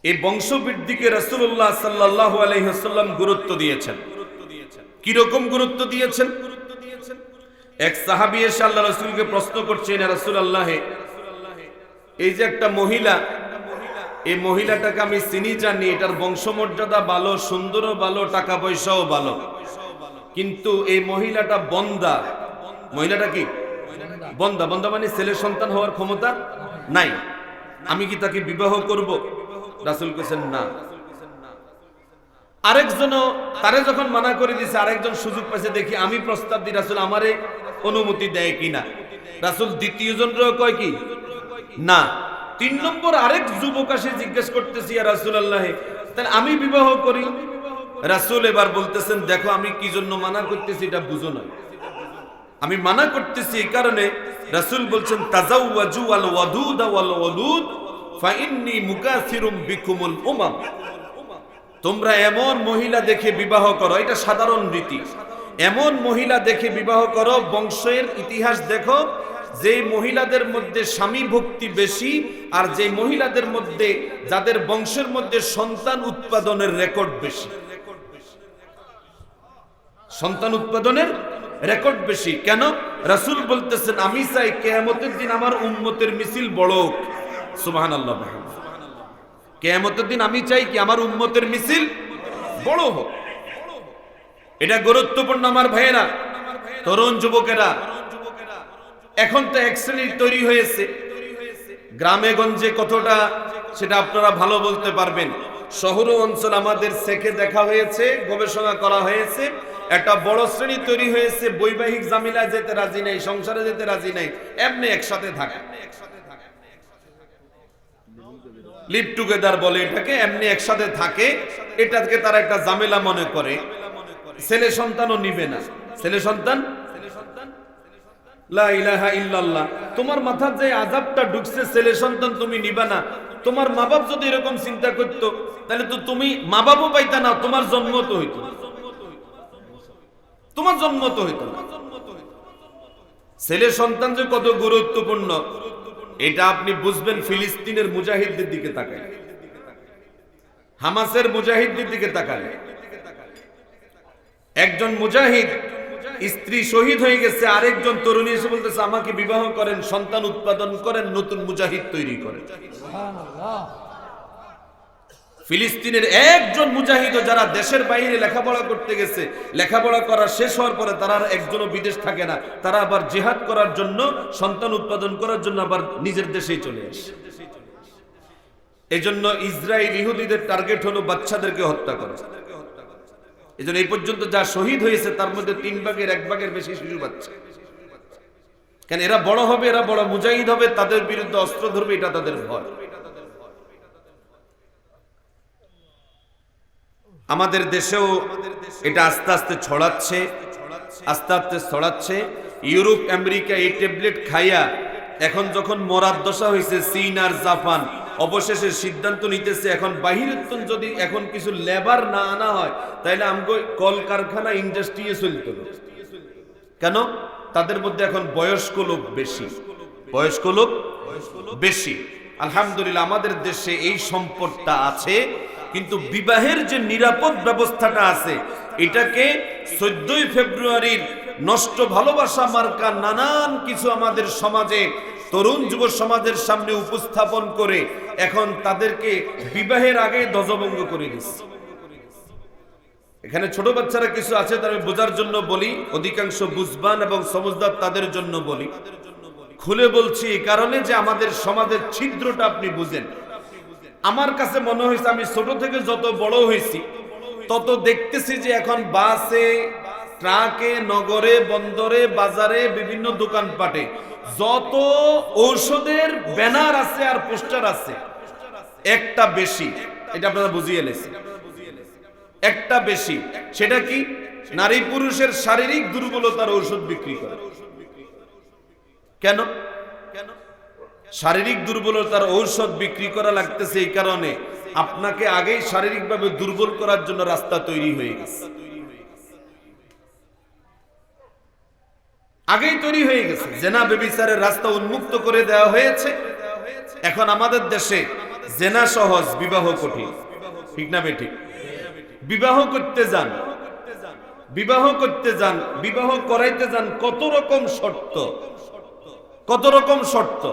এই বংশবৃদ্ধিকে রাসূলুল্লাহ সাল্লাল্লাহু আলাইহি ওয়াসাল্লাম গুরুত্ব দিয়েছেন। কি রকম গুরুত্ব দিয়েছেন? এক সাহাবী এসে আল্লাহ রাসূলকে প্রশ্ন করছেন, ইয়া রাসূলুল্লাহ, এই যে একটা মহিলা, এই মহিলাটাকে আমি চিনি জানি, এটার বংশমর্যাদা ভালো, সুন্দরও ভালো, টাকা পয়সাও ভালো, কিন্তু এই মহিলাটা বন্দা। মহিলাটা কি? বন্দা। বন্দা মানে ছেলে সন্তান হওয়ার ক্ষমতা নাই, আমি কি তাকে বিবাহ করব? রাসূল কইছেন না। আরেকজনও তারে যখন মানা করে দিছে, আরেকজন সুযোগ পাইছে, দেখি আমি প্রস্তাব দিই, রাসূল আমারে অনুমতি দেয় কিনা। রাসূল দ্বিতীয় জনও কয় কি না। 3 নম্বর আরেক যুবক আসে জিজ্ঞেস করতেছি, ইয়া রাসূলুল্লাহ, তাহলে আমি বিবাহ করি? রাসূল এবার বলতেছেন, দেখো আমি কি জন্য মানা করতেছি এটা বুঝো না। আমি মানা করতেছি এই কারণে, রাসূল বলছেন তাজাওয়াজু আল ওয়াদুদ ওয়াল ওয়ালুদ ফাইন্নী মুকাসিরুম বিকুমুল উমাম। তোমরা এমন মহিলা দেখে বিবাহ করো, এটা সাধারণ রীতি, এমন মহিলা দেখে বিবাহ করো, বংশের ইতিহাস দেখো, যে মহিলাদের মধ্যে স্বামী ভক্তি বেশি, আর যে মহিলাদের মধ্যে যাদের বংশের মধ্যে সন্তান উৎপাদনের রেকর্ড বেশি। সন্তান উৎপাদনের রেকর্ড বেশি কেন? রাসূল বলতেছেন, আমি চাই কিয়ামতের দিন আমার উম্মতের মিছিল বড় হোক। সুবহানাল্লাহ। কিয়ামতের দিন আমি চাই কি আমার উম্মতের মিছিল বড় হোক। এটা গুরুত্বপূর্ণ আমার ভাইয়েরা, তরুণ যুবকেরা। এখন তো এক শ্রেণীর তৈরি হয়েছে, গ্রামে গঞ্জে কতটা সেটা আপনারা ভালো বলতে পারবেন। শহর অঞ্চল আমাদের সেকে দেখা হয়েছে, গবেষণা করা হয়েছে, একটা বড় শ্রেণী তৈরি হয়েছে, বৈবাহিক জামিলা যেতে রাজি নাই, সংসারে যেতে রাজি নাই, এমনি একসাথে থাকে, লিভ টুগেদার বলে এটাকে, এমনি একসাথে থাকে, এটাকে তারা একটা জামেলা মনে করে। ছেলে সন্তানও নিবে না, ছেলে সন্তান, লা ইলাহা ইল্লাল্লাহ। তোমার মাথার যে আযাবটা ঢুকছে, ছেলে সন্তান তুমি নিবা না, তোমার মা বাপ যদি এরকম চিন্তা করতো, তাহলে তো তুমি মা বাপও পাইতা না, তোমার জন্ম তো হইতো না, তোমার জন্ম তো হইতো না। ছেলে সন্তান যে কত গুরুত্বপূর্ণ এটা আপনি বুঝবেন ফিলিস্তিনের মুজাহিদদের দিকে তাকায়, হামাসের মুজাহিদদের দিকে তাকায়। একজন মুজাহিদ স্ত্রী শহীদ হয়ে গেছে, আরেকজন তরুণী এসে বলতেছে, আমাকে বিবাহ করেন, সন্তান উৎপাদন করেন, নতুন মুজাহিদ তৈরি করেন। ফিলিস্তিনের একজন মুজাহিদ, যারা দেশের বাইরে লেখাপড়া করতে গেছে, লেখাপড়া করা শেষ হওয়ার পরে তারা একজনও বিদেশ থাকে না, তারা আবার জিহাদ করার জন্য, সন্তান উৎপাদন করার জন্য আবার নিজের দেশেই চলে আসে। এই জন্য ইসরায়েল ইহুদিদের টার্গেট হলো বাচ্চাদেরকে হত্যা করা। এই জন্য এই পর্যন্ত যা শহীদ হয়েছে তার মধ্যে 3 ভাগের 1 ভাগের বেশি শিশু বাচ্চা। কেন? এরা বড় হবে, এরা বড় মুজাহিদ হবে, তাদের বিরুদ্ধে অস্ত্র ধরবে, এটা তাদের ভয়। আমাদের দেশেও এটা আস্তে আস্তে ছড়াচ্ছে, আস্তে আস্তে ছড়াচ্ছে। ইউরোপ আমেরিকা এই ট্যাবলেট খাইয়া এখন যখন মরার দশা হয়েছে, চীন আর জাপান অবশেষে সিদ্ধান্ত নিতেছে, এখন বাহিরের যদি এখন কিছু লেবার না আনা হয়, তাইলে আমগো কলকারখানা ইন্ডাস্ট্রি চলতে হবে। কেন? তাদের মধ্যে এখন বয়স্ক লোক বেশি, বয়স্ক লোক বেশি। আলহামদুলিল্লাহ আমাদের দেশে এই সম্পদটা আছে, কিন্তু বিবাহের যে নিরাপদ ব্যবস্থাটা আছে, এটাকে 14ই ফেব্রুয়ারির নষ্ট ভালোবাসা মার্কা নানান কিছু আমাদের সমাজে, তরুণ যুব সমাজের সামনে উপস্থাপন করে এখন তাদেরকে বিবাহের আগে ধ্বজভঙ্গ করে দিচ্ছে। এখানে ছোট বাচ্চারা কিছু আছে, তারা বোঝার জন্য বলি, অধিকাংশ বুঝবান এবং সমজদার তাদের জন্য বলি, খুলে বলছি এই কারণে যে আমাদের সমাজের ছিদ্রটা আপনি বুঝেন। আমার কাছে মনে হয়েছে, আমি ছোট থেকে যত বড় হয়েছি তত দেখতেছি যে এখন বাসে, ট্রাকে, নগরে, বন্দরে, বাজারে, বিভিন্ন দোকানপাটে যত ঔষধের ব্যানার আছে আর পোস্টার আছে, একটা বেশি, এটা আপনারা বুঝিয়ে লেছেন, একটা বেশি। সেটা কি? নারী পুরুষের শারীরিক দুর্বলতার ঔষধ বিক্রি করে। কেন? শারীরিক দুর্বলতার ঔষধ বিক্রি করা লাগতেছে এই কারণে আপনাকে আগেই শারীরিকভাবে দুর্বল করার জন্য রাস্তা তৈরি হয়ে গেছে, আগেই তৈরি হয়ে গেছে। জেনা ব্যভিচারের রাস্তা উন্মুক্ত করে দেওয়া হয়েছে। এখন আমাদের দেশে জেনা সহজ, বিবাহ কঠিন। ঠিক না বেঠিক? বিবাহ করতে যান, বিবাহ করতে যান, বিবাহ করাইতে যান, কত রকম শর্ত, কত রকম শর্ত।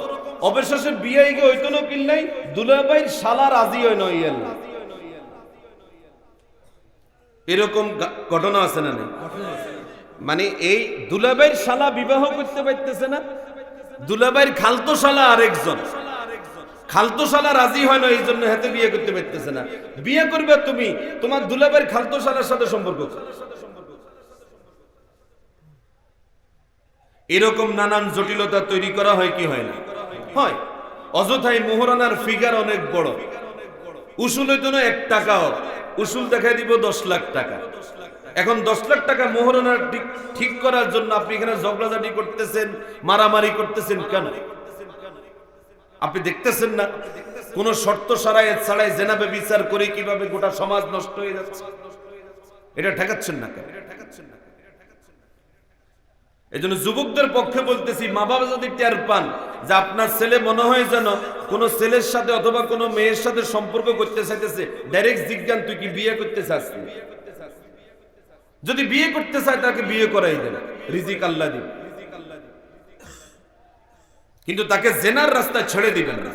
অবশেষে বিয়ে গিয়ে হইতো না কিল্লাই দুলাভাইর শালা রাজি হয় নয়, এরকম ঘটনা আছে না? মানে এই দুলাভাইর শালা বিবাহ করতে পারতেছে না, দুলাভাইর খালতো শালা আরেকজন, খালতো শালা রাজি হয় না, এই জন্য হাতে বিয়ে করতে পারতেছে না। বিয়ে করবে তুমি, তোমার দুলাভাইর খালতো শালার সাথে সম্পর্ক। এরকম নানান জটিলতা তৈরি করা হয় কি হয় না? হয়। অযথাই মোহরানার ফিগার অনেক বড়, উসুল হইতো না 1 টাকাও, উসুল দেখাই দিব 10 লাখ টাকা। এখন 10 লাখ টাকা মোহরানার ঠিক করার জন্য আপনি এখানে ঝগড়াঝাটি করতেছেন, মারামারি করতেছেন কেন? আপনি দেখতেছেন না কোন শর্ত ছাড়াই জেনা ব্যভিচার করে কিভাবে গোটা সমাজ নষ্ট হয়ে যাচ্ছে? এটা ঠেকাচ্ছেন না কেন? এই জন্য যুবকদের পক্ষে বলতেছি, মা বাবা যদি টের পান যে আপনার ছেলে মনে হয় যেন কোন ছেলের সাথে অথবা কোন মেয়ের সাথে সম্পর্ক করতে চাইতেছে, ডাইরেক্ট জিজ্ঞান তুই কি বিয়ে করতে চাস? যদি বিয়ে করতে চায় তাকে বিয়ে করাই দেন, রিজিক আল্লাহ দিবেন, কিন্তু তাকে জেনার রাস্তায় ছেড়ে দিবেন না।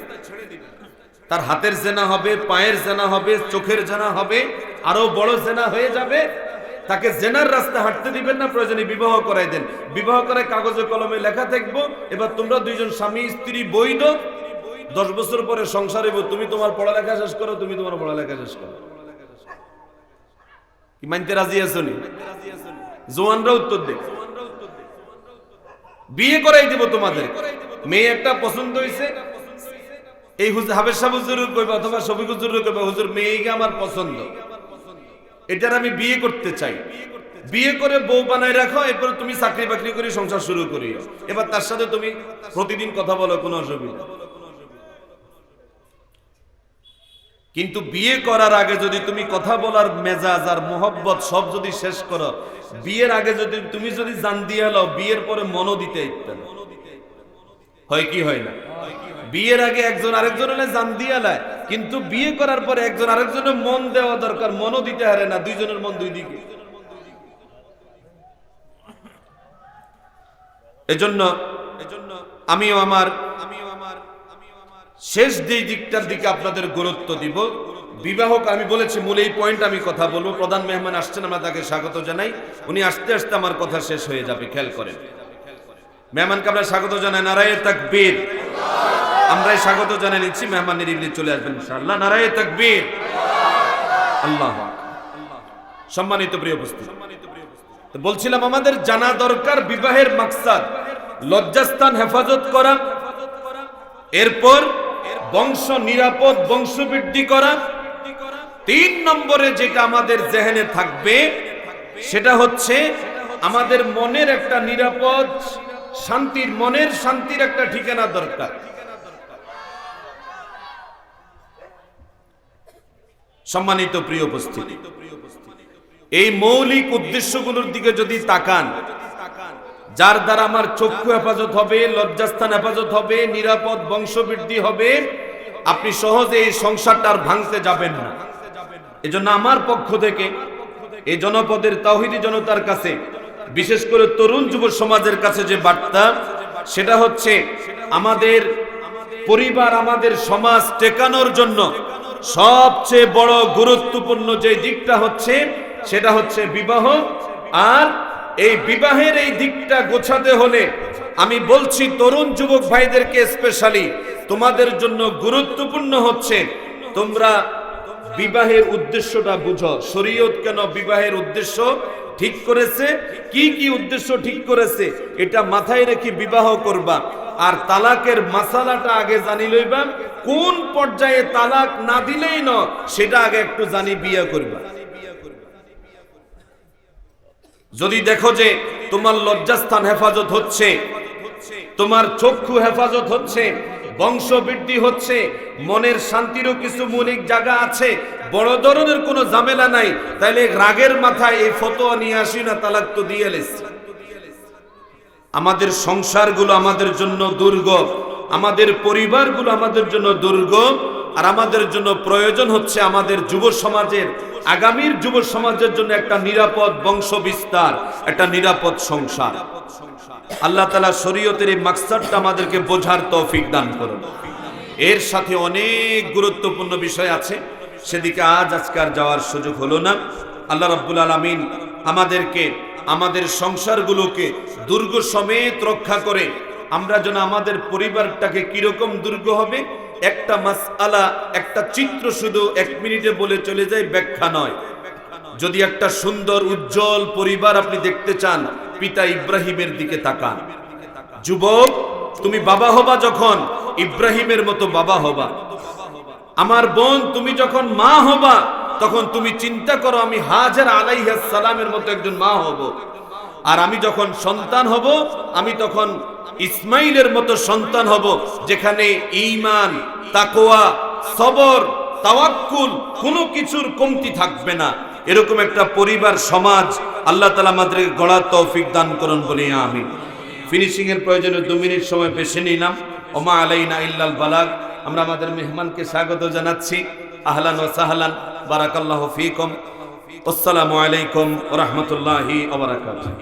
তার হাতের জেনা হবে, পায়ের জেনা হবে, চোখের জেনা হবে, আরো বড় জেনা হয়ে যাবে। তাকে জেনার রাস্তা হাঁটতে দিবেন না, প্রয়োজনে বিবাহ করাই দেন। বিবাহ করে কাগজে কলমে লেখা থাকবো, এবার তোমরা দুইজন স্বামী স্ত্রী বৈধ, 10 বছর পরে সংসার হইব, তুমি তোমার পড়ালেখা শেষ করো, তুমি তোমার পড়ালেখা শেষ করো। কি মানতে রাজি আছো নি? জওয়ানরা উত্তর দেখ, বিয়ে করাই দিব তোমাদের। মেয়ে একটা পছন্দ হয়েছে, এই হাবের সাহেব হুজুর কইবা অথবা শফিক হুজুর কইবা, হুজুর মেয়েকে আমার পছন্দ, এটার আমি বিয়ে করতে চাই। বিয়ে করে বউ বানায় রাখো, এরপর তুমি চাকরি বাকরি করে সংসার শুরু করিও। এবার তার সাথে তুমি প্রতিদিন কথা বলো, কোনো অসুবিধা। কিন্তু বিয়ে করার আগে যদি তুমি কথা বলার মেজাজ আর মোহব্বত সব যদি শেষ করো, বিয়ের আগে যদি তুমি যদি জান দিয়ে লও, বিয়ের পরে মনও দিতে ইচ্ছা হয় কি হয় না? বিয়ের আগে একজন আরেকজনের জান দিয়ে লায়, কিন্তু বিয়ে করার পরে একজন আরেকজনের মন দেওয়া দরকার, মনও দিতে হারে না, দুইজনের মন দুই দিকে। এজন্য আমিও আমার শেষ দিকটার দিকে আপনাদের গুরুত্ব দিব। বিবাহক আমি বলেছি মূল এই পয়েন্ট আমি কথা বলবো। প্রধান মেহমান আসছেন, আমরা তাকে স্বাগত জানাই। উনি আসতে আসতে আমার কথা শেষ হয়ে যাবে, খেয়াল করেন। মেহমানকে আমরা স্বাগত জানাই, নারায়ে তাকবীর। আমরাই স্বাগত জানাই নিচ্ছি, মেহমান নিরিবিলি চলে আসবেন ইনশাআল্লাহ। নারায়ে তাকবীর, আল্লাহু আকবার। সম্মানিত প্রিয় উপস্থিতি, বলছিলাম আমাদের জানা দরকার বিবাহের মাকসাদ লজ্জাস্থান হেফাজত করা, এরপর বংশ নিরাপদ, বংশবৃদ্ধি করা। 3 নম্বরে যেটা আমাদের জেহেনে থাকবে সেটা হচ্ছে আমাদের মনের একটা নিরাপদ শান্তির, মনের শান্তির একটা ঠিকানা দরকার। সম্মানিত প্রিয় উপস্থিতি, এই মৌলিক উদ্দেশ্যগুলোর দিকে যদি তাকান, যার দ্বারা আমার চক্ষু হেফাজত হবে, লজ্জাস্থান হেফাজত হবে, নিরাপদ বংশবৃদ্ধি হবে, আপনি সহজে এই সংসারটা আর ভাঙতে যাবেন না। এজন্য আমার পক্ষ থেকে এই জনপদের তাওহীদি জনতার কাছে, বিশেষ করে তরুণ যুব সমাজের কাছে যে বার্তা, সেটা হচ্ছে আমাদের পরিবার, আমাদের সমাজ টেকানোর জন্য সবচেয়ে বড় গুরুত্বপূর্ণ যে দিকটা হচ্ছে সেটা হচ্ছে বিবাহ। আর এই বিবাহের এই দিকটা গোছাতে হলে আমি বলছি তরুণ যুবক ভাইদেরকে স্পেশালি, তোমাদের জন্য গুরুত্বপূর্ণ হচ্ছে তোমরা বিবাহের উদ্দেশ্যটা বুঝো। শরীয়ত কেন বিবাহের উদ্দেশ্য ঠিক করেছে, কি কি উদ্দেশ্য ঠিক করেছে, এটা মাথায় রেখে বিবাহ করবা। আর তালাকের মাসালাটা আগে জানি লইবা, কোন পর্যায়ে তালাক না দিলেই না সেটা আগে একটু জানি বিয়ে করবা। যদি দেখো যে তোমার লজ্জাস্থান হেফাজত হচ্ছে, তোমার চক্ষু হেফাজত হচ্ছে, বংশ বৃদ্ধি হচ্ছে, মনের শান্তিরও কিছু মৌলিক জায়গা আছে, বড় ধরনের কোনো ঝামেলা নাই, তাইলে রাগের মাথায় এই ফতোয়া নিয়ে আসি না, তালাক তো দিয়ে লেছি। আমাদের সংসারগুলো আমাদের জন্য দুর্গ, আমাদের পরিবারগুলো আমাদের জন্য দুর্গ। আর আমাদের জন্য প্রয়োজন হচ্ছে আমাদের যুব সমাজের, আগামীর যুব সমাজের জন্য একটা নিরাপদ বংশ বিস্তার, একটা নিরাপদ সংসার। আল্লাহ তাআলা শরীয়তের এই মাকসাদটা আমাদেরকে বোঝার তৌফিক দান করুন। এর সাথে অনেক গুরুত্বপূর্ণ বিষয় আছে, সেদিকে আজকে আর যাওয়ার সুযোগ হলো না। আল্লাহ রাব্বুল আলামিন আমাদেরকে আমাদের সংসারগুলোকে দুর্গ সমেত রক্ষা করে আমরা যেন আমাদের পরিবারটাকে কিরকম দুর্গ হবে, একটা মাসআলা, একটা চিত্র শুধু 1 মিনিটে বলে চলে যায়, ব্যাখ্যা নয়। যদি একটা সুন্দর উজ্জ্বল পরিবার আপনি দেখতে চান, পিতা ইব্রাহিমের দিকে তাকান। যুবক, তুমি বাবা হবা যখন, ইব্রাহিমের মতো বাবা হবা। আমার বোন, তুমি যখন মা হবা তখন তুমি চিন্তা করো আমি হাজার আলাইহিস সালামের মতো একজন মা হব। আর আমি যখন সন্তান হব, আমি তখন ইসমাইলের মতো সন্তান হব, যেখানে ঈমান, তাকওয়া, সবর, তাওয়াক্কুল কোনো কিছুর কমতি থাকবে না। এরকম একটা পরিবার সমাজ আল্লাহ তাআলা আমাদেরকে গড়ার তৌফিক দান করুন বলি আমিন। ফিনিশিং এর প্রয়োজনে 2 মিনিট সময় বেশি নিলাম। ওমা আলাইনা ইল্লাল বালাগ। আমরা আমাদের মেহমানকে স্বাগত জানাচ্ছি। আহলান ওয়া সাহলান, বারাকাল্লাহু ফীকুম। আসসালামু আলাইকুম ওয়া রাহমাতুল্লাহি ওয়া বারাকাতুহু।